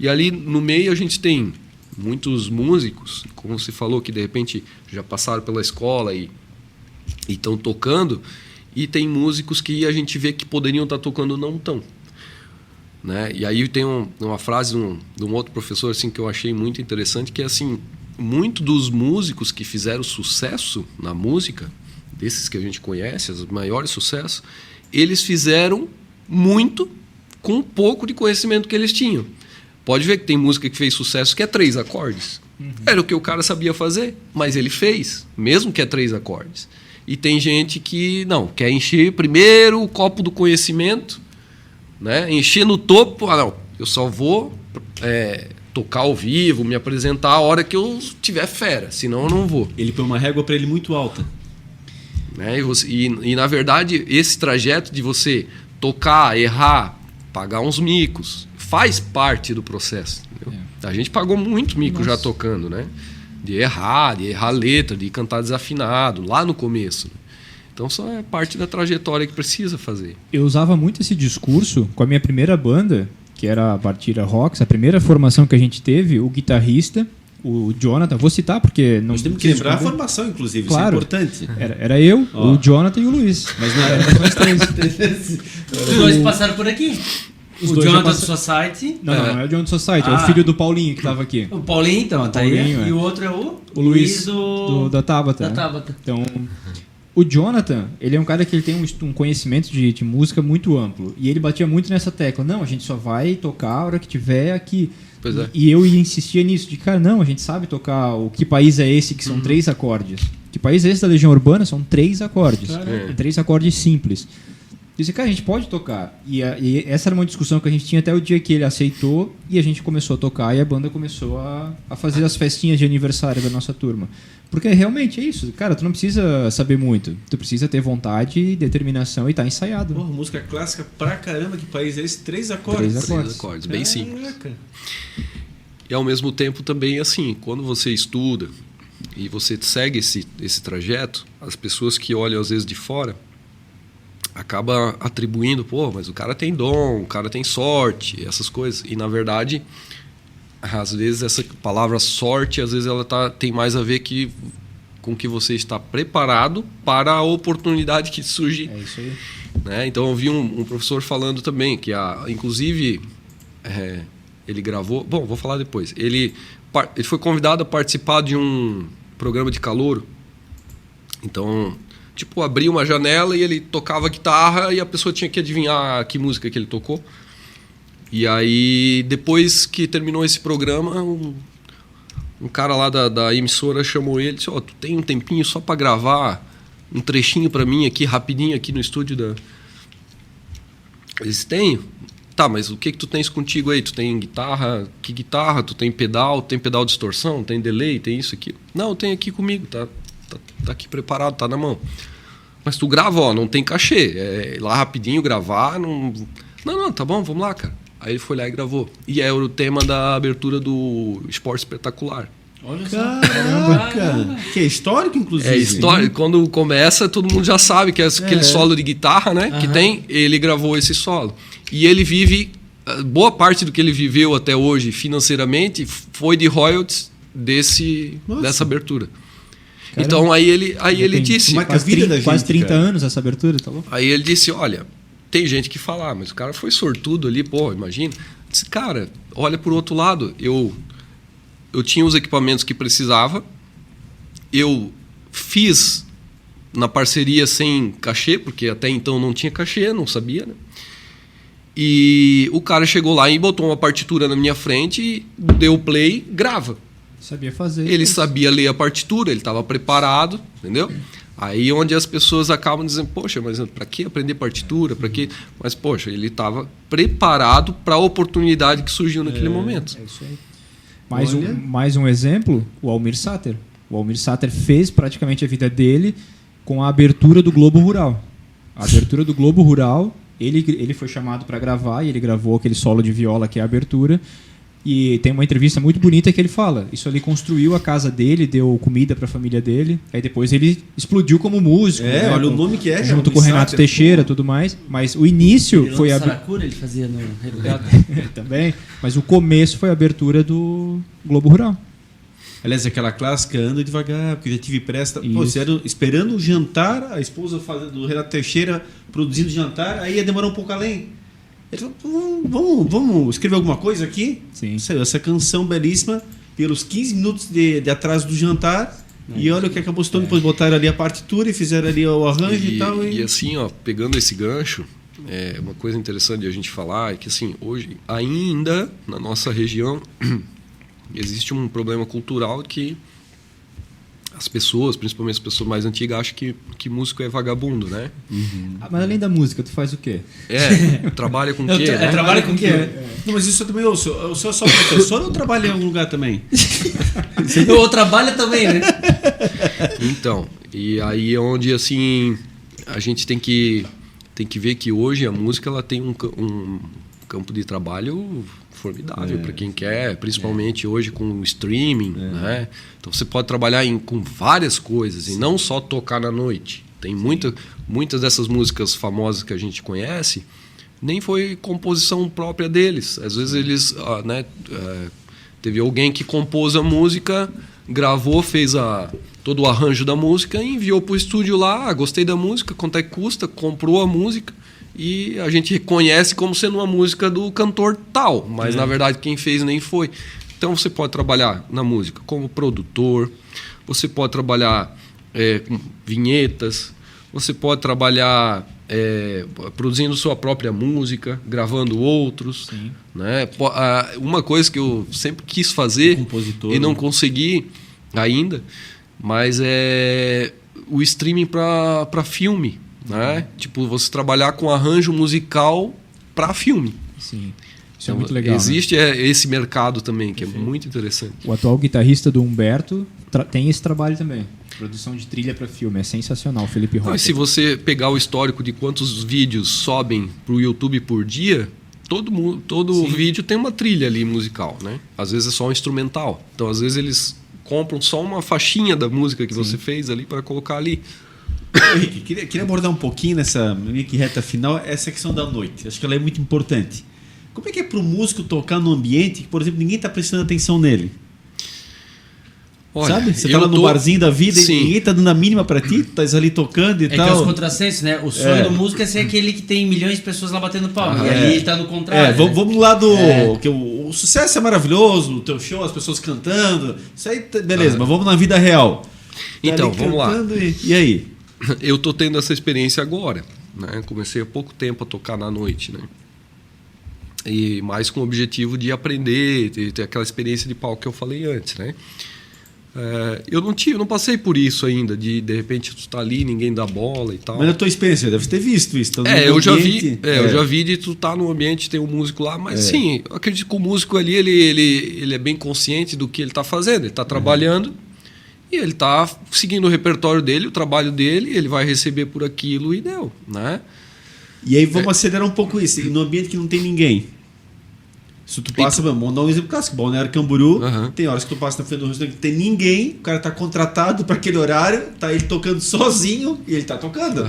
E ali no meio a gente tem muitos músicos, como você falou, que de repente já passaram pela escola e estão tocando, e tem músicos que a gente vê que poderiam estar tocando não tão. Né? E aí tem uma frase de um outro professor assim, que eu achei muito interessante, que é assim, muito dos músicos que fizeram sucesso na música, desses que a gente conhece, os maiores sucessos, eles fizeram muito com pouco de conhecimento que eles tinham. Pode ver que tem música que fez sucesso que é 3 acordes. Era o que o cara sabia fazer, mas ele fez, mesmo que é 3 acordes. E tem gente que não, quer encher primeiro o copo do conhecimento, né? Encher no topo, eu só vou tocar ao vivo, me apresentar a hora que eu tiver fera, senão eu não vou. Ele põe uma régua para ele muito alta. Né? E na verdade, esse trajeto de você tocar, errar, pagar uns micos, faz parte do processo. A gente pagou muito mico já tocando, né? De errar letra, de cantar desafinado, lá no começo. Então só é parte da trajetória que precisa fazer. Eu usava muito esse discurso com a minha primeira banda, que era a Partida Rocks, a primeira formação que a gente teve, o guitarrista, o Jonathan, vou citar porque não... Nós temos que lembrar a formação, inclusive, claro, isso é importante. Era eu, o Jonathan e o Luiz. Mas não era nós três. Os dois passaram por aqui. O Jonathan Society. Não é o Jonathan Society, é o filho do Paulinho que estava aqui. O Paulinho, então, tá Paulinho, aí. E o outro é o Luiz da Tabata. Então, o Jonathan, ele é um cara que ele tem um conhecimento de música muito amplo. E ele batia muito nessa tecla. Não, a gente só vai tocar a hora que tiver aqui. Pois é. E eu insistia nisso, de cara, não, a gente sabe tocar o Que País é Esse, que são 3 acordes. Que País é Esse da Legião Urbana são 3 acordes. 3 acordes simples. Disse, cara, a gente pode tocar. E essa era uma discussão que a gente tinha até o dia que ele aceitou e a gente começou a tocar e a banda começou a fazer as festinhas de aniversário da nossa turma. Porque realmente é isso. Cara, tu não precisa saber muito. Tu precisa ter vontade, determinação e estar ensaiado. Porra, música clássica pra caramba. Que país é esse? 3 acordes. 3 acordes, bem simples. E ao mesmo tempo também, assim, quando você estuda e você segue esse trajeto, as pessoas que olham às vezes de fora acaba atribuindo, mas o cara tem dom, o cara tem sorte, essas coisas. E, na verdade, às vezes essa palavra sorte, às vezes ela tem mais a ver com que você está preparado para a oportunidade que surge. É isso aí. Né? Então, eu vi um professor falando também que, inclusive, Ele gravou... Bom, vou falar depois. Ele foi convidado a participar de um programa de calouro. Então, tipo, abria uma janela e ele tocava guitarra e a pessoa tinha que adivinhar que música que ele tocou. E aí, depois que terminou esse programa, um cara lá da emissora chamou ele e disse, tu tem um tempinho só para gravar um trechinho para mim aqui, rapidinho, aqui no estúdio da... Eu disse, tenho. Tá, mas o que tu tens contigo aí? Tu tem guitarra? Que guitarra? Tu tem pedal? Tem pedal de distorção? Tem delay? Tem isso aqui? Não, eu tenho aqui comigo, tá aqui preparado, tá na mão. Mas tu grava, não tem cachê. É ir lá rapidinho gravar, não, tá bom, vamos lá, cara. Aí ele foi lá e gravou. E era o tema da abertura do Esporte Espetacular. Olha só. Caraca! Que é histórico, inclusive. É histórico. Quando começa, todo mundo já sabe que é aquele solo de guitarra, né? Que tem, ele gravou esse solo. E ele vive... Boa parte do que ele viveu até hoje financeiramente foi de royalties dessa abertura. Caramba. Então aí ele disse... Quase 30 anos essa abertura, tá louco? Aí ele disse, olha... Tem gente que fala, mas o cara foi sortudo ali, pô, imagina. Disse, cara, olha por outro lado, eu tinha os equipamentos que precisava, eu fiz na parceria sem cachê, porque até então não tinha cachê, não sabia, né? E o cara chegou lá e botou uma partitura na minha frente e deu play, grava. Sabia fazer. Ele sabia ler a partitura, ele estava preparado, entendeu? Aí onde as pessoas acabam dizendo, poxa, mas para que aprender partitura? Para que? Mas, poxa, ele estava preparado para a oportunidade que surgiu naquele momento. É isso aí. Mais um exemplo, o Almir Sater. O Almir Sater fez praticamente a vida dele com a abertura do Globo Rural. A abertura do Globo Rural, ele foi chamado para gravar e ele gravou aquele solo de viola que é a abertura. E tem uma entrevista muito bonita que ele fala, isso ali construiu a casa dele, deu comida para a família dele, aí depois ele explodiu como músico. Né? Olha o nome que é. Junto com o Renato Teixeira e tudo mais, mas o início foi a... Saracura ele fazia no também, mas o começo foi a abertura do Globo Rural. Aliás, aquela clássica, anda devagar, porque já tive pressa. Pô, você era esperando o jantar, a esposa do Renato Teixeira produzindo jantar, aí ia demorar um pouco além. Ele falou, vamos escrever alguma coisa aqui? Sim. Saiu essa canção belíssima pelos 15 minutos de atraso do jantar. E olha o que acabou se tornando. Depois botaram ali a partitura e fizeram ali o arranjo e tal. E assim, ó, pegando esse gancho, uma coisa interessante de a gente falar é que assim, hoje, ainda na nossa região, existe um problema cultural que as pessoas, principalmente as pessoas mais antigas, acham que músico é vagabundo, né? Uhum. Mas além da música, tu faz o quê? Trabalha com o quê? Trabalha com o quê? Não, mas isso também, o senhor é só professor ou trabalha em algum lugar também? Ou trabalha também, né? Então, e aí é onde, assim, a gente tem que ver que hoje a música ela tem um campo de trabalho formidável para quem quer, principalmente hoje com o streaming, né? Então você pode trabalhar com várias coisas e não só tocar na noite. Tem muitas dessas músicas famosas que a gente conhece, nem foi composição própria deles. Às vezes eles, teve alguém que compôs a música, gravou, fez todo o arranjo da música e enviou para o estúdio lá, gostei da música, quanto é que custa, comprou a música. E a gente reconhece como sendo uma música do cantor tal, mas na verdade quem fez nem foi. Então você pode trabalhar na música como produtor, você pode trabalhar com vinhetas, você pode trabalhar produzindo sua própria música, gravando outros. Né? Uma coisa que eu sempre quis fazer e não consegui ainda, mas é o streaming para filme. Né? Tipo, você trabalhar com arranjo musical para filme. Sim. Isso é muito legal. Existe esse mercado também, que é muito interessante. O atual guitarrista do Humberto tem esse trabalho também. Produção de trilha para filme. É sensacional, Felipe Rocha. Mas se você pegar o histórico de quantos vídeos sobem para o YouTube por dia, todo vídeo tem uma trilha ali musical. Né? Às vezes é só um instrumental. Então, às vezes, eles compram só uma faixinha da música que você fez ali para colocar ali. Henrique, queria abordar um pouquinho nessa meio que reta final essa questão da noite. Acho que ela é muito importante. Como é que é para o músico tocar num ambiente que, por exemplo, ninguém está prestando atenção nele? Olha, sabe? Você está lá no barzinho da vida e ninguém está dando a mínima para ti, tu estás ali tocando e tal. É que é os contrassensos, né? O sonho do músico é ser aquele que tem milhões de pessoas lá batendo palma. E ali ele está no contrário. Vamos lá do... Que o o sucesso é maravilhoso, o teu show, as pessoas cantando, isso aí, beleza, mas vamos na vida real. Então, vamos lá. E aí? Eu tô tendo essa experiência agora, né? Comecei há pouco tempo a tocar na noite, né? E mais com o objetivo de aprender, ter aquela experiência de palco que eu falei antes, né? Eu não passei por isso ainda, de repente tu tá ali, ninguém dá bola e tal. Mas na tua experiência, deve ter visto isso. Eu já vi de tu tá no ambiente, tem um músico lá, mas sim, eu acredito que o músico ali, ele é bem consciente do que ele tá fazendo, ele tá trabalhando e ele tá seguindo o repertório dele, o trabalho dele, ele vai receber por aquilo e deu, né? E aí vamos acelerar um pouco isso, no ambiente que não tem ninguém. Se tu passa, vamos dar um exemplo clássico, Balneário Camboriú, tem horas que tu passa na frente do restaurante que tem ninguém, o cara tá contratado para aquele horário, tá ele tocando sozinho e ele tá tocando.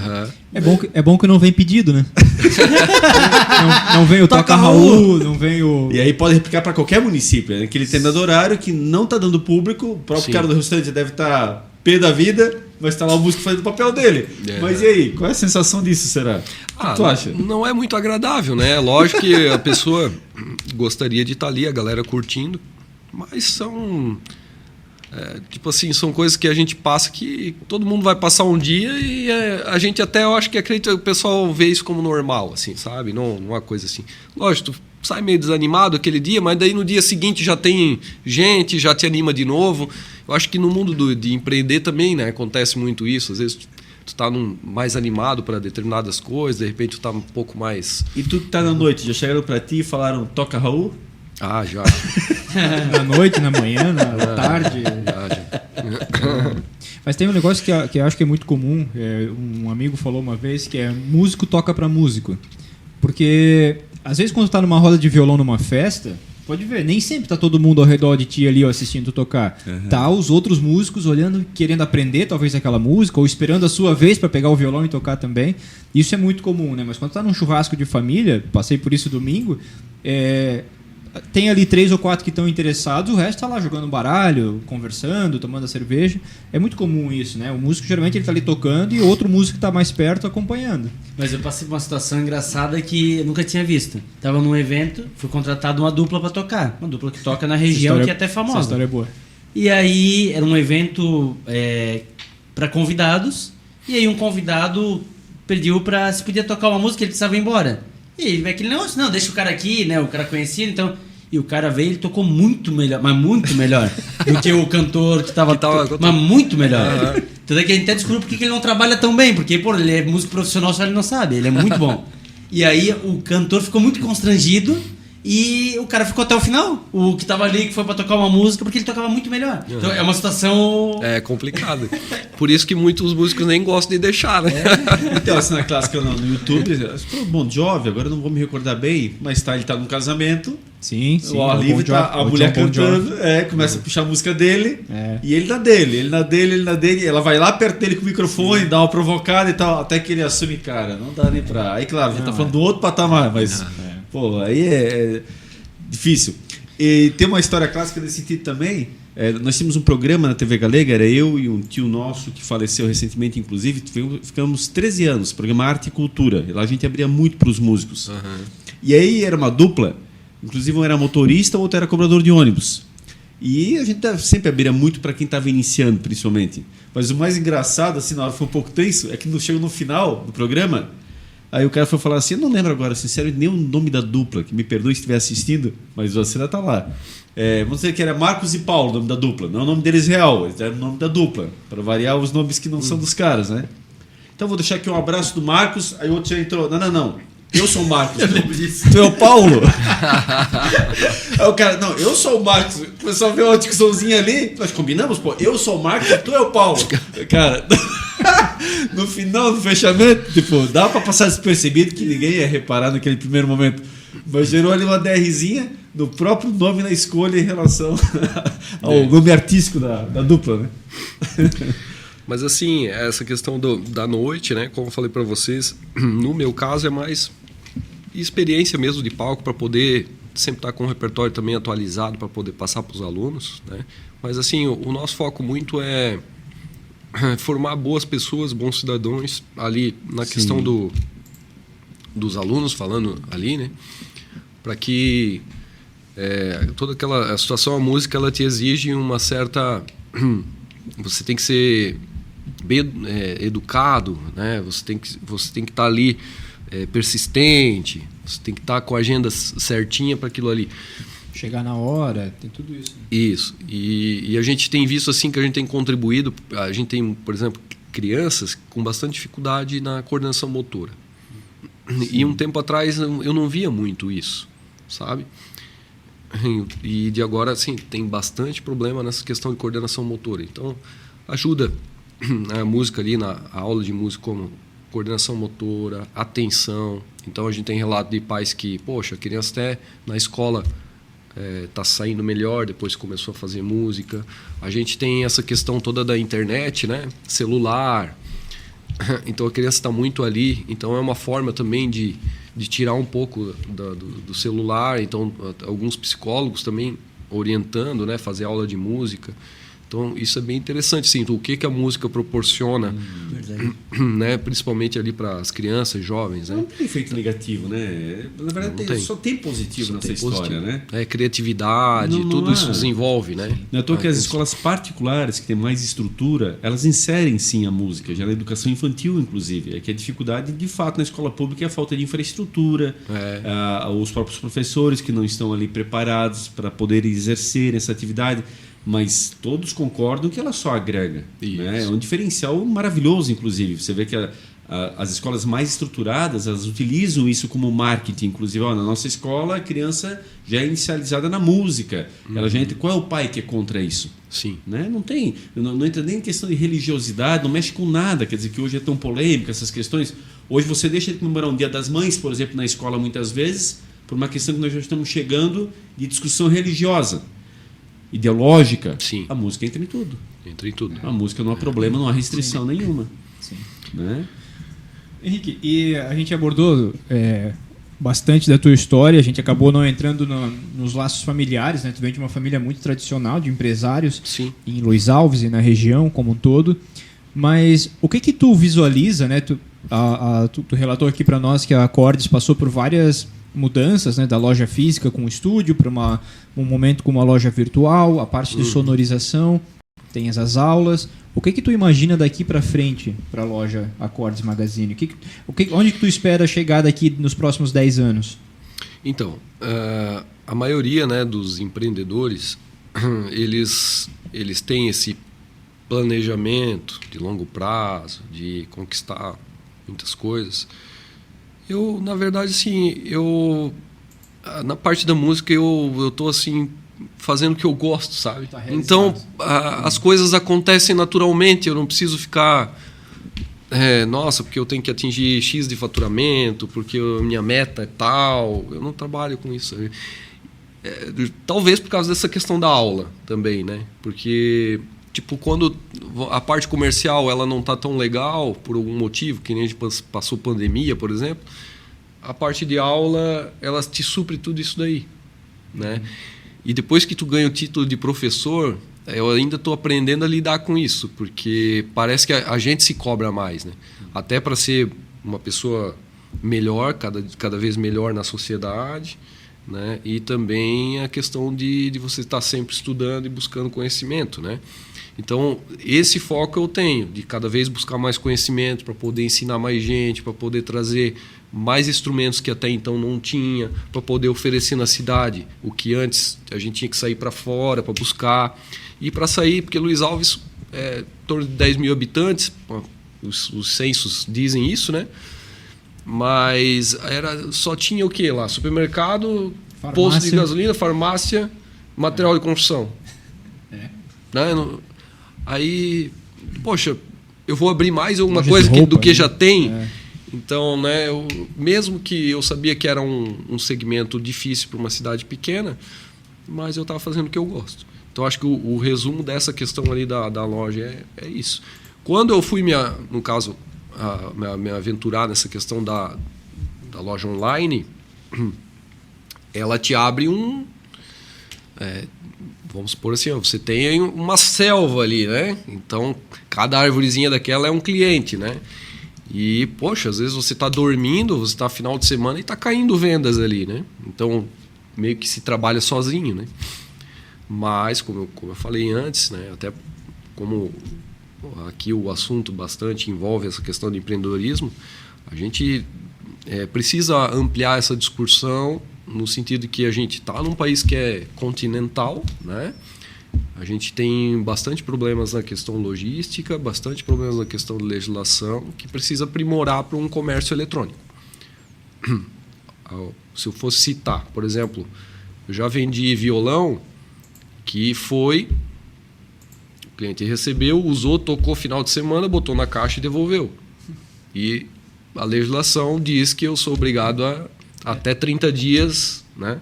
É bom que não vem pedido, né? não vem o Toca Raul, não vem o... E aí pode replicar para qualquer município, né? Aquele determinado horário que não tá dando público, o próprio cara do restaurante deve estar pé da vida, vai estar lá o músico fazendo o papel dele. Mas e aí, qual é a sensação disso, será? O que tu acha? Não é muito agradável, né? Lógico que a pessoa gostaria de estar ali, a galera curtindo, mas são... tipo assim, são coisas que a gente passa que todo mundo vai passar um dia e a gente até, eu acho que acredita, o pessoal vê isso como normal, assim, sabe? Não uma coisa assim. Lógico, tu sai meio desanimado aquele dia, mas daí no dia seguinte já tem gente, já te anima de novo. Eu acho que no mundo de empreender também, né, acontece muito isso. Às vezes tu tá mais animado para determinadas coisas, de repente tu tá um pouco mais... E tu que tá na noite, já chegaram para ti e falaram Toca Raul? Ah, já. Na noite, na manhã, na tarde. Já. Mas tem um negócio que eu acho que é muito comum, um amigo falou uma vez, que é músico toca para músico. Porque às vezes quando tu tá numa roda de violão numa festa, pode ver, nem sempre tá todo mundo ao redor de ti ali, ó, assistindo tu tocar. Tá os outros músicos olhando, querendo aprender talvez aquela música, ou esperando a sua vez para pegar o violão e tocar também. Isso é muito comum, né? Mas quando tá num churrasco de família, passei por isso domingo, tem ali 3 ou 4 que estão interessados, o resto tá lá jogando baralho, conversando, tomando a cerveja. É muito comum isso, né? O músico geralmente ele tá ali tocando e outro músico que tá mais perto acompanhando. Mas eu passei por uma situação engraçada que eu nunca tinha visto. Tava num evento, fui contratado uma dupla para tocar. Uma dupla que toca na região, que é até famosa. Essa história é boa. E aí era um evento para convidados, e aí um convidado pediu para se podia tocar uma música, ele precisava ir embora. E ele vai aquele negócio, não, deixa o cara aqui, né? O cara conhecido, então... E o cara veio, ele tocou muito melhor, mas muito melhor do que o cantor que tava mas muito melhor. Então daqui a gente até descobriu porque ele não trabalha tão bem, porque pô, ele é músico profissional, só ele não sabe, ele é muito bom. E aí o cantor ficou muito constrangido e o cara ficou até o final, o que tava ali, que foi pra tocar uma música, porque ele tocava muito melhor. Então é uma situação... É complicado. Por isso que muitos músicos nem gostam de deixar, né? Então, assim, na clássica no YouTube, o Bon Jovi, agora eu não vou me recordar bem, mas ele tá num casamento. Sim. O ar livre, tá a mulher cantando, começa a puxar a música dele, e ele na dele, ela vai lá perto dele com o microfone, dá uma provocada e tal, até que ele assume, cara, não dá nem pra... Aí, claro, a gente tá falando do outro patamar, mas, pô, aí é difícil. E tem uma história clássica nesse sentido também. Nós tínhamos um programa na TV Galega, era eu e um tio nosso que faleceu recentemente, inclusive, ficamos 13 anos, programa Arte e Cultura, e lá a gente abria muito para os músicos. E aí era uma dupla, inclusive um era motorista, o outro era cobrador de ônibus. E a gente sempre abria muito para quem estava iniciando, principalmente. Mas o mais engraçado, assim, na hora foi um pouco tenso, é que chegou no final do programa, aí o cara foi falar assim, eu não lembro agora, sincero, nem o nome da dupla, que me perdoe se estiver assistindo, mas você ainda está lá. Vamos dizer que era Marcos e Paulo, o nome da dupla. Não é o nome deles real, era o nome da dupla, para variar os nomes que não são dos caras, né? Então vou deixar aqui um abraço do Marcos, aí o outro já entrou, não. Eu sou o Marcos. Tu é o Paulo? Aí o cara, não, eu sou o Marcos. Começou a ver uma discussãozinha ali. Nós combinamos, pô, eu sou o Marcos e tu é o Paulo. Cara, no final do fechamento, tipo, dá pra passar despercebido que ninguém ia reparar naquele primeiro momento. Mas gerou ali uma DRzinha do próprio nome na escolha em relação ao nome artístico da dupla, né? Mas assim, essa questão da noite, né? Como eu falei para vocês, no meu caso é mais experiência mesmo de palco para poder sempre estar com o repertório também atualizado para poder passar para os alunos, né? Mas assim, o nosso foco muito é formar boas pessoas, bons cidadãos ali na questão dos alunos, falando ali, né? Para que toda aquela situação, a música, ela te exige uma certa... Você tem que ser bem educado, né? Você tem que estar ali persistente, você tem que estar com a agenda certinha para aquilo ali. Chegar na hora, tem tudo isso. Isso. E a gente tem visto assim que a gente tem contribuído. A gente tem, por exemplo, crianças com bastante dificuldade na coordenação motora. Sim. E um tempo atrás eu não via muito isso, sabe? E de agora, assim, tem bastante problema nessa questão de coordenação motora. Então, ajuda a música ali, a aula de música, como coordenação motora, atenção. Então, a gente tem relato de pais que, poxa, a criança até na escola está saindo melhor depois que começou a fazer música. A gente tem essa questão toda da internet, né? Celular. Então, a criança está muito ali. Então, é uma forma também de tirar um pouco do celular. Então, alguns psicólogos também orientando, né? Fazer aula de música. Então, isso é bem interessante, sim. Então, o que a música proporciona, né? Principalmente ali para as crianças, jovens, né? Não tem efeito negativo, né? Na verdade, só tem positivo nessa história, né? Criatividade, tudo isso desenvolve, né? Não é à toa que as escolas particulares, que têm mais estrutura, elas inserem, sim, a música, já na educação infantil, inclusive. É que a dificuldade, de fato, na escola pública é a falta de infraestrutura, os próprios professores que não estão ali preparados para poder exercer essa atividade. Mas todos concordam que ela só agrega. Né? É um diferencial maravilhoso, inclusive. Você vê que as escolas mais estruturadas, elas utilizam isso como marketing. Inclusive, na nossa escola, a criança já é inicializada na música. Ela já entra. Qual é o pai que é contra isso? Sim. Né? Não tem, não entra nem em questão de religiosidade, não mexe com nada. Quer dizer, que hoje é tão polêmica essas questões. Hoje você deixa de comemorar um Dia das Mães, por exemplo, na escola, muitas vezes, por uma questão que nós já estamos chegando de discussão religiosa. Ideológica, sim. A música entra em tudo. Entra em tudo. A música não há problema, não há restrição nenhuma. Sim. Né? Henrique, e a gente abordou bastante da tua história, a gente acabou não entrando nos laços familiares, né? Tu vem de uma família muito tradicional, de empresários, sim. Em Luiz Alves e na região como um todo, mas o que tu visualiza, né? Tu relatou aqui para nós que a Acordes passou por várias mudanças, né, da loja física com o estúdio para um momento com uma loja virtual, a parte de sonorização, tem as aulas. O que tu imagina daqui para frente para a loja Acordes Magazine? Onde que tu espera chegar daqui nos próximos 10 anos? Então, a maioria, né, dos empreendedores, eles têm esse planejamento de longo prazo, de conquistar muitas coisas. Eu, na verdade, assim, na parte da música eu tô assim fazendo o que eu gosto, sabe? Tá, então as coisas acontecem naturalmente. Eu não preciso ficar porque eu tenho que atingir X de faturamento, porque a minha meta é tal. Eu não trabalho com isso. Talvez por causa dessa questão da aula também, né? Porque tipo, quando a parte comercial ela não está tão legal por algum motivo, que nem a gente passou pandemia, por exemplo, a parte de aula ela te supre tudo isso daí, né? E depois que tu ganha o título de professor, eu ainda estou aprendendo a lidar com isso, porque parece que a gente se cobra mais, né? Até para ser uma pessoa melhor, cada vez melhor na sociedade, né? E também a questão de você estar sempre estudando e buscando conhecimento, né? Então, esse foco eu tenho, de cada vez buscar mais conhecimento para poder ensinar mais gente, para poder trazer mais instrumentos que até então não tinha, para poder oferecer na cidade, o que antes a gente tinha que sair para fora para buscar. E para sair, porque Luiz Alves em torno de 10 mil habitantes, os censos dizem isso, né? Mas só tinha o quê lá? Supermercado, farmácia, posto de gasolina, farmácia, material de construção. Né? Aí, poxa, eu vou abrir mais alguma coisa do que já tem. Então, né, mesmo que eu sabia que era um segmento difícil para uma cidade pequena, mas eu estava fazendo o que eu gosto. Então, acho que o resumo dessa questão ali da loja é isso. Quando eu fui, me aventurar nessa questão da loja online, ela te abre vamos supor assim, você tem uma selva ali, né? Então, cada arvorezinha daquela é um cliente, né? E, poxa, às vezes você está dormindo, você está final de semana e está caindo vendas ali, né? Então, meio que se trabalha sozinho, né? Mas, como eu falei antes, né? Até como aqui o assunto bastante envolve essa questão de empreendedorismo, a gente precisa ampliar essa discussão no sentido de que a gente está num país que é continental, né? A gente tem bastante problemas na questão logística, bastante problemas na questão de legislação, que precisa aprimorar para um comércio eletrônico. Se eu fosse citar, por exemplo, eu já vendi violão que o cliente recebeu, usou, tocou final de semana, botou na caixa e devolveu. E a legislação diz que eu sou obrigado a até 30 dias, né?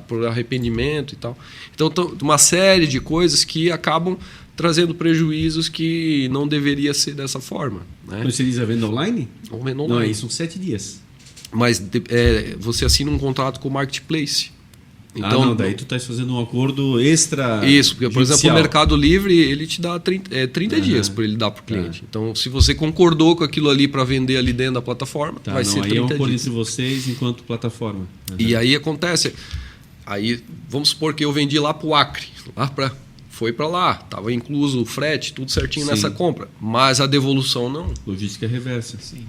Por arrependimento e tal. Então, uma série de coisas que acabam trazendo prejuízos que não deveria ser dessa forma, né? Você diz a venda online? Ou venda Não, online. aí são 7 dias. Mas você assina um contrato com o Marketplace. Então, daí tu estás fazendo um acordo extra. Isso, porque, por exemplo, judicial. o Mercado Livre, ele te dá 30 dias para ele dar para o cliente. Então, se você concordou com aquilo ali para vender ali dentro da plataforma, vai ser 30 aí é um acordo dias. entre vocês enquanto plataforma. E aí acontece. Aí, vamos supor que eu vendi lá para o Acre. Foi para lá. Estava incluso o frete, tudo certinho nessa compra. Mas a devolução não. Logística reversa. Sim.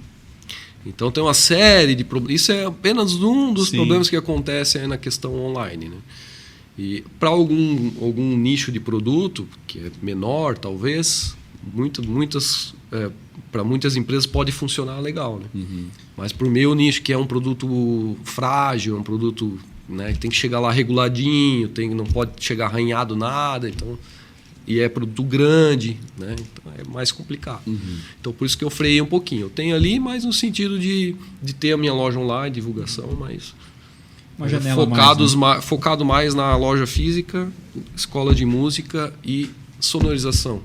Então tem uma série de problemas. Isso é apenas um dos problemas que acontecem aí na questão online, né? E para algum nicho de produto, que é menor, talvez, para muitas empresas pode funcionar legal, né? Mas para o meu nicho, que é um produto frágil, um produto, né, que tem que chegar lá reguladinho, não pode chegar arranhado nada, então... E é produto grande, né? Então é mais complicado. Então por isso que eu freiei um pouquinho. Eu tenho ali, mas no sentido de ter a minha loja online, divulgação, mas uma janela focado mais na loja física, escola de música e sonorização.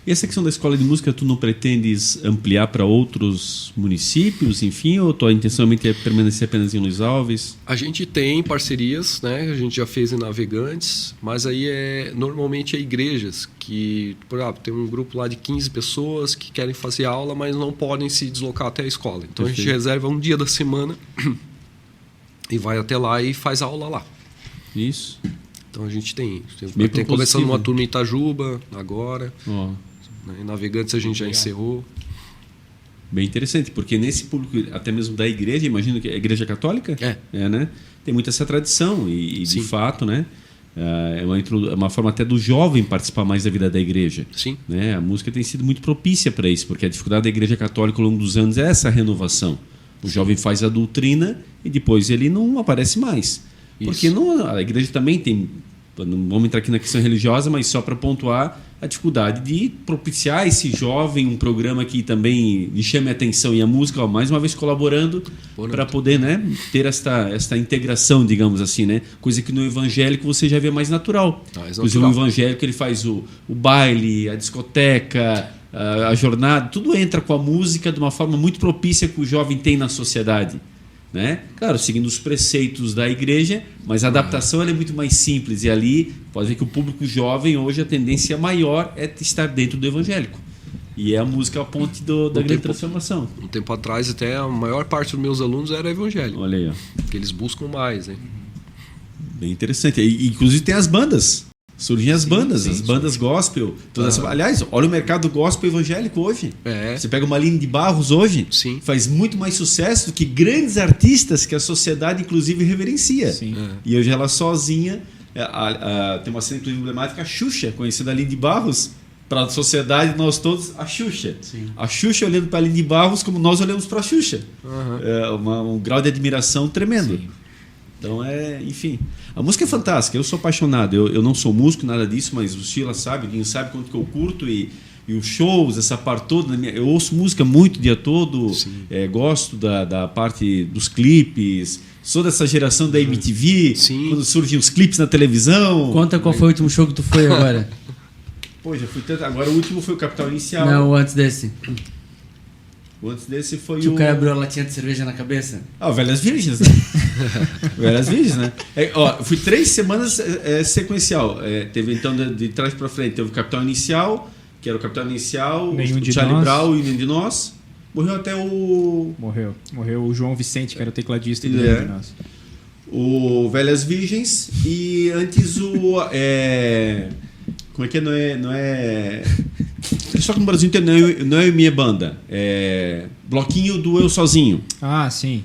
E essa questão da escola de música, tu não pretendes ampliar para outros municípios, enfim, ou tua intenção é permanecer apenas em Luiz Alves? A gente tem parcerias, né? A gente já fez em Navegantes, mas aí normalmente é igrejas que, por exemplo, tem um grupo lá de 15 pessoas que querem fazer aula, mas não podem se deslocar até a escola. Então a gente reserva um dia da semana e vai até lá e faz a aula lá. Isso. Então a gente tem Meio começando uma turma em Itajuba agora. Em Navegantes a gente já encerrou. Bem interessante, porque nesse público, até mesmo da igreja, imagino que é a igreja católica, né? Tem muita essa tradição e de fato, né? É uma forma até do jovem participar mais da vida da igreja. Sim. Né? A música tem sido muito propícia para isso, porque a dificuldade da igreja católica ao longo dos anos é essa renovação. O jovem faz a doutrina e depois ele não aparece mais. Isso. Porque a igreja também tem... Não vamos entrar aqui na questão religiosa, mas só para pontuar a dificuldade de propiciar esse jovem um programa que também lhe chame a atenção e a música, mais uma vez colaborando para poder, né, ter esta integração, digamos assim, né? Coisa que no evangélico você já vê mais natural. Inclusive o evangélico ele faz o baile, a discoteca, a jornada, tudo entra com a música de uma forma muito propícia que o jovem tem na sociedade. Né? Claro, seguindo os preceitos da igreja, mas a adaptação ela é muito mais simples. E ali pode ver que o público jovem hoje a tendência maior é estar dentro do evangélico. E é a música a ponte da grande transformação. Um tempo atrás, até a maior parte dos meus alunos era evangélico. Olha aí, ó. Porque eles buscam mais, né? Bem interessante. E, inclusive tem as bandas. Surgem as bandas gospel. Aliás, olha o mercado gospel evangélico hoje. Você pega uma Aline de Barros hoje, faz muito mais sucesso do que grandes artistas que a sociedade, inclusive, reverencia. E hoje ela sozinha, tem uma cena inclusive emblemática, a Xuxa, conhecida Aline de Barros, para a sociedade, nós todos, a Xuxa. A Xuxa olhando para a Aline de Barros como nós olhamos para a Xuxa. Um grau de admiração tremendo. Então, enfim, a música é fantástica, eu sou apaixonado, eu não sou músico, nada disso, mas o Sheila sabe, quem sabe quanto que eu curto e os shows, essa parte toda, eu ouço música muito o dia todo, gosto da parte dos clipes, sou dessa geração da MTV, quando surgem os clipes na televisão. Conta qual foi o último show que tu foi agora. Pô, já fui tanto, agora o último foi o Capital Inicial. Não, o antes desse. O antes desse foi que o cara abriu a latinha de cerveja na cabeça? Velhas Virgens, né? Velhas Virgens, né? Fui 3 semanas sequencial. Teve então de trás para frente. Teve o Capital Inicial, que era o Capital Inicial, o Charlie Brown e o Nenhum de Nós. Morreu até o... Morreu o João Vicente, que era o tecladista do Nenhum de Nós. o Velhas Virgens e antes o... como é que é? Não é... Só que no Brasil inteiro não é minha banda. É bloquinho do Eu Sozinho. Ah, sim.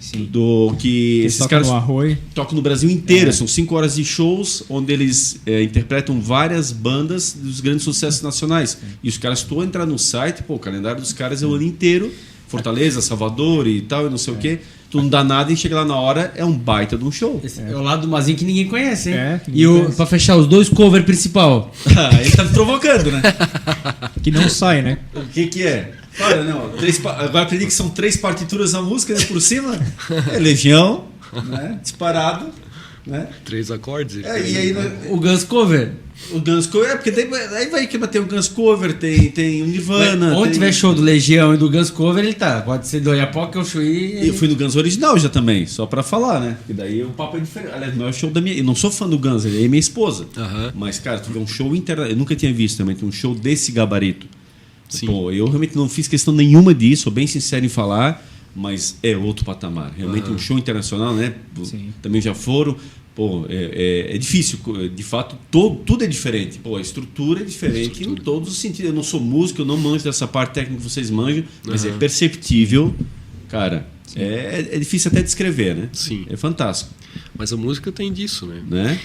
Que esses tocam caras no Arroio. tocam no Brasil inteiro. São 5 horas de shows onde eles interpretam várias bandas dos grandes sucessos nacionais. E os caras, tu entrar no site, o calendário dos caras é o ano inteiro. Fortaleza, Salvador e tal, e não sei o quê. Tu não dá nada e chega lá na hora, é um baita de um show. Esse é o lado do Mazinho que ninguém conhece, hein? Ninguém conhece. Pra fechar os 2 cover principal. Ele tá me provocando, né? Que não sai, né? O que é? Olha, não, agora aprendi que são 3 partituras da música, né, por cima. É Legião, né? Disparado. Né? 3 acordes. E aí, O Guns cover. O Guns Cover, porque aí vai que tem o Guns Cover, tem o Nirvana. Onde tiver show do Legião e do Guns cover, ele tá. Pode ser do Oiapoque ou Chuí. Eu fui no Guns original já também, só pra falar, né? E daí o papo é diferente. Aliás, não é o show da minha... Eu não sou fã do Guns, ele é minha esposa. Mas, cara, tu vê um show eu nunca tinha visto também, um show desse gabarito. Sim. Pô, eu realmente não fiz questão nenhuma disso, sou bem sincero em falar, mas é outro patamar. Realmente um show internacional, né? Sim. Também já foram. Pô, é difícil, de fato, tudo é diferente. Pô, a estrutura é diferente em todos os sentidos. Eu não sou músico, eu não manjo dessa parte técnica que vocês manjam, mas é perceptível. Cara, é difícil até descrever, né? Sim. É fantástico. Mas a música tem disso, né? Né?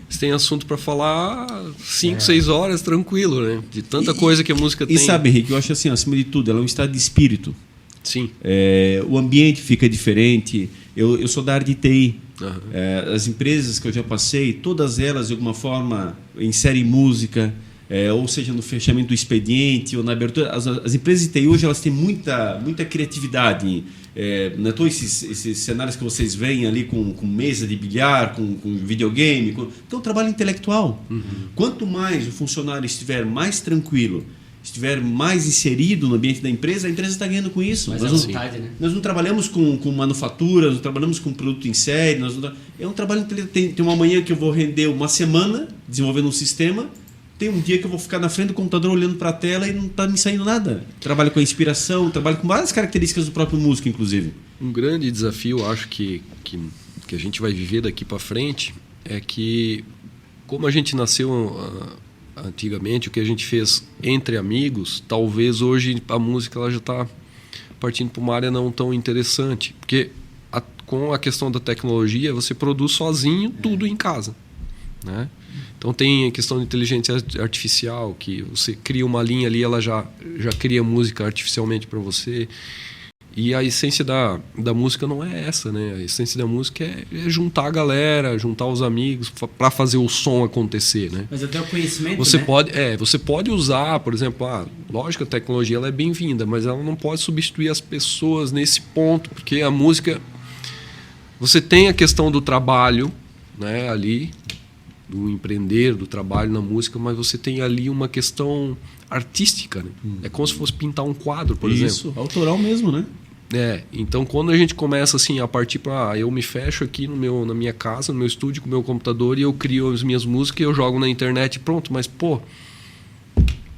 Você tem assunto para falar 5, 6 horas tranquilo, né? De tanta coisa que a música tem. E sabe, Henrique, eu acho assim, acima de tudo, ela é um estado de espírito. Sim. O ambiente fica diferente. Eu sou da área de TI. As empresas que eu já passei, todas elas de alguma forma inserem música, ou seja, no fechamento do expediente ou na abertura. As empresas de TI hoje elas têm muita criatividade. Não é todos esses cenários que vocês veem ali com mesa de bilhar, com videogame. Então, trabalho intelectual. Quanto mais o funcionário estiver mais tranquilo, estiver mais inserido no ambiente da empresa, a empresa está ganhando com isso. Mas nós não trabalhamos com manufatura, nós não trabalhamos com produto em série. É um trabalho intelectual. Tem uma manhã que eu vou render uma semana desenvolvendo um sistema, tem um dia que eu vou ficar na frente do computador olhando para a tela e não está me saindo nada. Trabalho com a inspiração, trabalho com várias características do próprio músico, inclusive. Um grande desafio, acho que a gente vai viver daqui para frente, é que, como a gente nasceu antigamente, o que a gente fez entre amigos, talvez hoje a música ela já está partindo para uma área não tão interessante, porque com a questão da tecnologia você produz sozinho tudo em casa, né? Então tem a questão de inteligência artificial, que você cria uma linha ali, ela já cria música artificialmente para você. E a essência da música não é essa, né? A essência da música é juntar a galera, juntar os amigos para fazer o som acontecer, né? Mas até o conhecimento, você pode usar, por exemplo, lógico, a tecnologia ela é bem-vinda, mas ela não pode substituir as pessoas nesse ponto, porque a música, você tem a questão do trabalho, né, ali, do empreender, do trabalho na música, mas você tem ali uma questão artística, né? É como se fosse pintar um quadro, por exemplo. Isso, autoral mesmo, né? Então quando a gente começa assim a partir para eu me fecho aqui na minha casa, no meu estúdio com o meu computador e eu crio as minhas músicas e eu jogo na internet, pronto, mas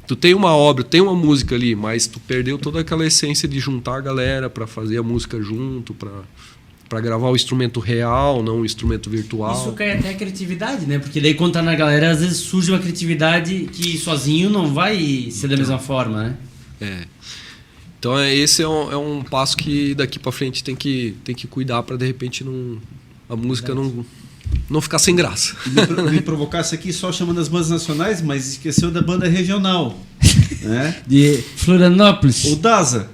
tu tem uma obra, tem uma música ali, mas tu perdeu toda aquela essência de juntar a galera para fazer a música junto, para gravar o instrumento real, não o instrumento virtual. Isso cai até a criatividade, né? Porque daí quando tá na galera, às vezes surge uma criatividade que sozinho não vai ser da mesma forma, né? Então esse é um passo que daqui para frente tem que cuidar para de repente a música não ficar sem graça. Me provocasse aqui só chamando as bandas nacionais, mas esqueceu da banda regional, né? De Florianópolis. O DASA.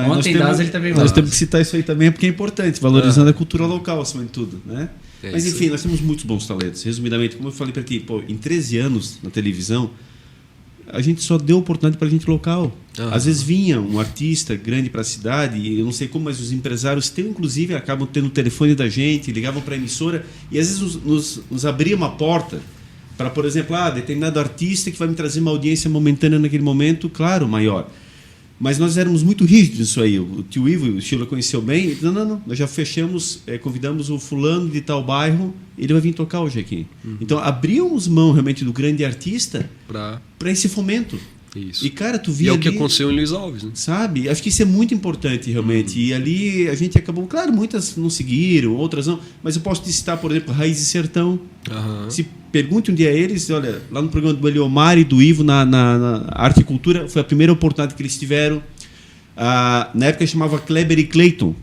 Ontem DASA ele também vai. Nós temos que citar isso aí também porque é importante, valorizando a cultura local acima de tudo, né? Mas enfim, nós temos muitos bons talentos. Resumidamente, como eu falei para ti, em 13 anos na televisão, a gente só deu oportunidade para gente local. Às vezes vinha um artista grande para a cidade, e eu não sei como, mas os empresários inclusive acabam tendo o telefone da gente, ligavam para a emissora e às vezes nos abria uma porta para, por exemplo, determinado artista que vai me trazer uma audiência momentânea naquele momento, claro, maior. Mas nós éramos muito rígidos nisso aí. O tio Ivo, o Sheila conheceu bem. Ele disse, não, nós já fechamos, convidamos o fulano de tal bairro, ele vai vir tocar hoje aqui. Então, abríamos mão realmente do grande artista para esse fomento. Isso. E, cara, tu via é o ali, que aconteceu em Luiz Alves, né? sabe? Acho que isso é muito importante, realmente. E ali a gente acabou... Claro, muitas não seguiram, outras não. Mas eu posso te citar, por exemplo, Raiz e Sertão. Se pergunte um dia a eles, olha, lá no programa do Eliomar e do Ivo, na Arte e Cultura, foi a primeira oportunidade que eles tiveram. Na época chamava Kleber e Clayton.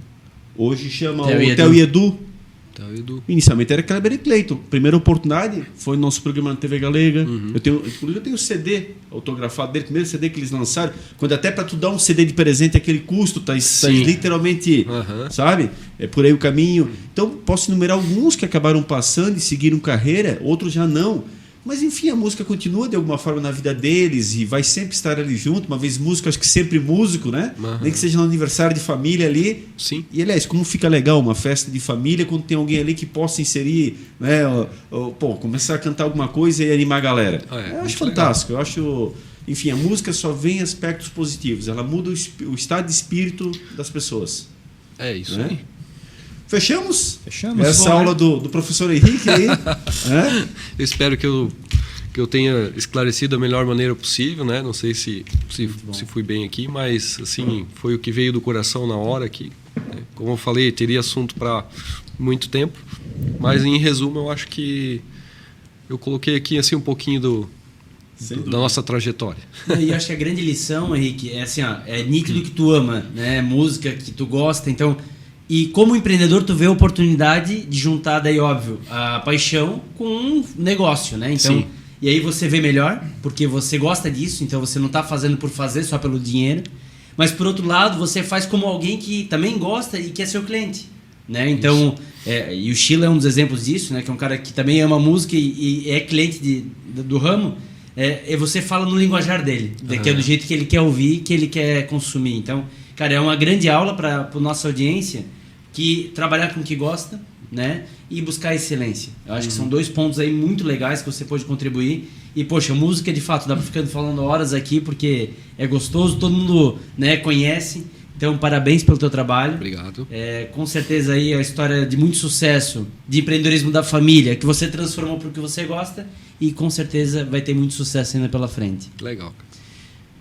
Hoje chama o Theo e Edu. Inicialmente era Kleber e Clayton. Primeira oportunidade foi no nosso programa na TV Galega. Inclusive eu tenho o CD autografado dele, primeiro CD que eles lançaram, quando até para tu dar um CD de presente aquele custo tá literalmente, sabe? É por aí o caminho. Então posso enumerar alguns que acabaram passando e seguiram carreira, outros já não. Mas enfim, a música continua de alguma forma na vida deles e vai sempre estar ali junto. Uma vez músico, acho que sempre músico, né? Nem que seja no aniversário de família ali. Sim. E aliás, como fica legal uma festa de família quando tem alguém ali que possa inserir, né? Começar a cantar alguma coisa e animar a galera. Eu acho fantástico. Eu acho, enfim, a música só vem em aspectos positivos. Ela muda o estado de espírito das pessoas. É isso, né? aí. Fechamos? Essa aula do professor Henrique aí. Eu espero que eu tenha esclarecido da melhor maneira possível, né? Não sei se fui bem aqui, mas assim, foi o que veio do coração na hora aqui. Né? Como eu falei, teria assunto para muito tempo, mas em resumo eu acho que eu coloquei aqui assim um pouquinho da nossa trajetória. E acho que a grande lição, Henrique, é assim, é nítido que tu ama, né? Música que tu gosta, então... E como empreendedor, tu vê a oportunidade de juntar, daí óbvio, a paixão com um negócio, né? Então, sim. E aí você vê melhor, porque você gosta disso, então você não está fazendo por fazer, só pelo dinheiro. Mas por outro lado, você faz como alguém que também gosta e que é seu cliente, né? Então, e o Sheila é um dos exemplos disso, né? Que é um cara que também ama música e é cliente do ramo. E você fala no linguajar dele, que é do jeito que ele quer ouvir, que ele quer consumir. Então, cara, é uma grande aula para a nossa audiência que trabalhar com o que gosta, né? E buscar excelência. Eu acho que são 2 pontos aí muito legais que você pode contribuir. E, poxa, música, de fato, dá para ficar falando horas aqui porque é gostoso, todo mundo, né, conhece. Então, parabéns pelo teu trabalho. Obrigado. Com certeza aí a história de muito sucesso de empreendedorismo da família, que você transformou para o que você gosta e com certeza vai ter muito sucesso ainda pela frente. Legal.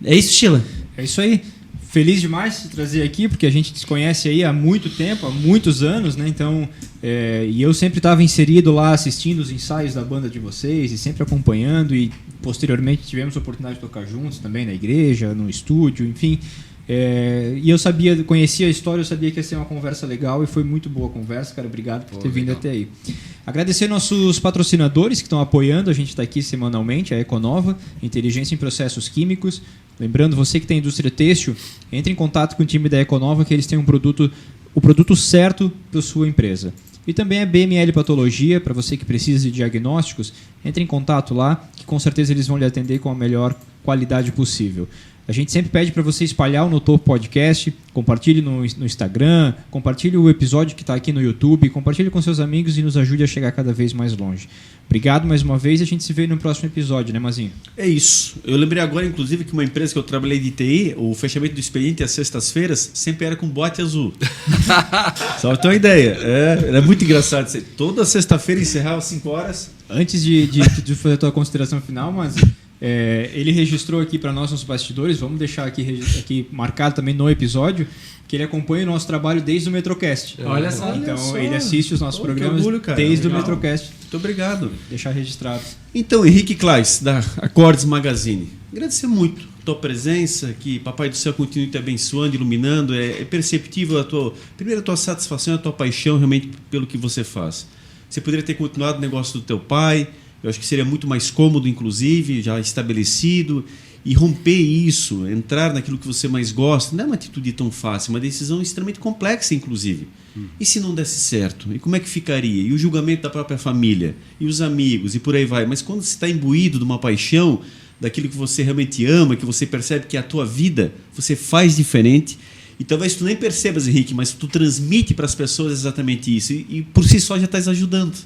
É isso, Sheila? É isso aí. Feliz demais de trazer aqui, porque a gente se conhece aí há muito tempo, há muitos anos, né? Então, e eu sempre estava inserido lá assistindo os ensaios da banda de vocês e sempre acompanhando e posteriormente tivemos a oportunidade de tocar juntos também na igreja, no estúdio, enfim. E eu conhecia a história, eu sabia que ia ser uma conversa legal e foi muito boa a conversa, cara. Obrigado por ter vindo até aí. Agradecer nossos patrocinadores que estão apoiando, a gente está aqui semanalmente, a Econova, Inteligência em Processos Químicos. Lembrando, você que tem indústria têxtil, entre em contato com o time da Econova que eles têm o produto certo para a sua empresa. E também a BML Patologia, para você que precisa de diagnósticos, entre em contato lá, que com certeza eles vão lhe atender com a melhor qualidade possível. A gente sempre pede para você espalhar o No Topo Podcast, compartilhe no Instagram, compartilhe o episódio que está aqui no YouTube, compartilhe com seus amigos e nos ajude a chegar cada vez mais longe. Obrigado mais uma vez e a gente se vê no próximo episódio, né, Mazinho? É isso. Eu lembrei agora, inclusive, que uma empresa que eu trabalhei de TI, o fechamento do expediente às sextas-feiras, sempre era com bote azul. Só pra ter uma ideia. Era muito engraçado. Toda sexta-feira encerrava às 5 horas. Antes de fazer a tua consideração final, mas... ele registrou aqui para nós nos bastidores, vamos deixar aqui marcado também no episódio, que ele acompanha o nosso trabalho desde o Metrocast. Olha só. Então ele assiste os nossos programas orgulho, desde o Metrocast. Muito obrigado. Deixar registrado. Então, Henrique Claes, da Acordes Magazine, agradecer muito a tua presença, que Papai do Céu continue te abençoando, iluminando. É perceptível a tua satisfação e a tua paixão realmente pelo que você faz. Você poderia ter continuado o negócio do teu pai. Eu acho que seria muito mais cômodo, inclusive, já estabelecido, e romper isso, entrar naquilo que você mais gosta, não é uma atitude tão fácil, é uma decisão extremamente complexa, inclusive. E se não desse certo? E como é que ficaria? E o julgamento da própria família? E os amigos? E por aí vai. Mas quando você está imbuído de uma paixão, daquilo que você realmente ama, que você percebe que é a tua vida, você faz diferente. E talvez tu nem percebas, Henrique, mas tu transmite para as pessoas exatamente isso. E por si só já estás ajudando.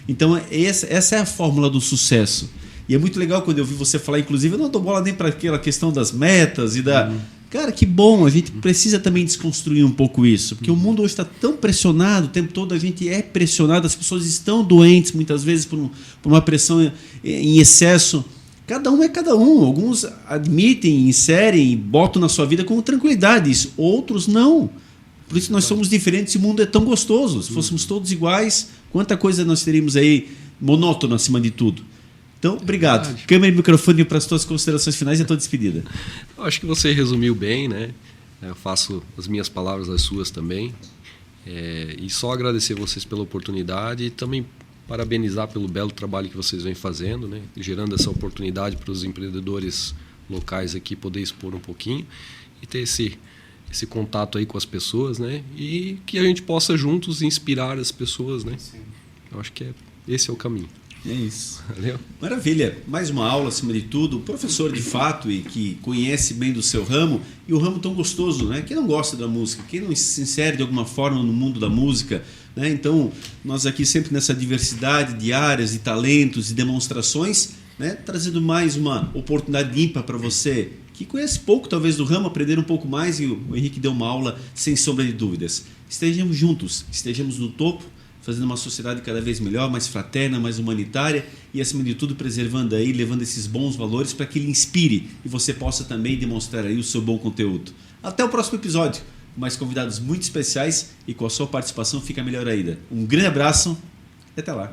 Então, essa é a fórmula do sucesso. E é muito legal quando eu vi você falar, inclusive, eu não dou bola nem para aquela questão das metas e da... Cara, que bom, a gente precisa também desconstruir um pouco isso, porque o mundo hoje está tão pressionado, o tempo todo a gente é pressionado, as pessoas estão doentes muitas vezes por uma pressão em excesso. Cada um é cada um. Alguns admitem, inserem e botam na sua vida com tranquilidade isso. Outros não. Por isso nós somos diferentes e o mundo é tão gostoso. Se fôssemos todos iguais, quanta coisa nós teríamos aí monótono acima de tudo. Então, obrigado. Câmera e microfone para as tuas considerações finais e a tua despedida. Eu acho que você resumiu bem, né? Eu faço as minhas palavras, as suas também. E só agradecer vocês pela oportunidade e também parabenizar pelo belo trabalho que vocês vêm fazendo, né? Gerando essa oportunidade para os empreendedores locais aqui poder expor um pouquinho e ter esse contato aí com as pessoas, né? E que a gente possa juntos inspirar as pessoas, né? Sim. Eu acho que esse é o caminho. É isso. Valeu? Maravilha. Mais uma aula, acima de tudo. Professor de fato e que conhece bem do seu ramo. E o ramo tão gostoso, né? Quem não gosta da música? Quem não se insere de alguma forma no mundo da música? Né? Então, nós aqui sempre nessa diversidade de áreas, de talentos e demonstrações, né? Trazendo mais uma oportunidade ímpar para você que conhece pouco talvez do ramo, aprender um pouco mais. E o Henrique deu uma aula sem sombra de dúvidas. Estejamos juntos, estejamos no topo, fazendo uma sociedade cada vez melhor, mais fraterna, mais humanitária e, acima de tudo, preservando aí, levando esses bons valores para que ele inspire e você possa também demonstrar aí o seu bom conteúdo. Até o próximo episódio, com mais convidados muito especiais e com a sua participação fica melhor ainda. Um grande abraço e até lá.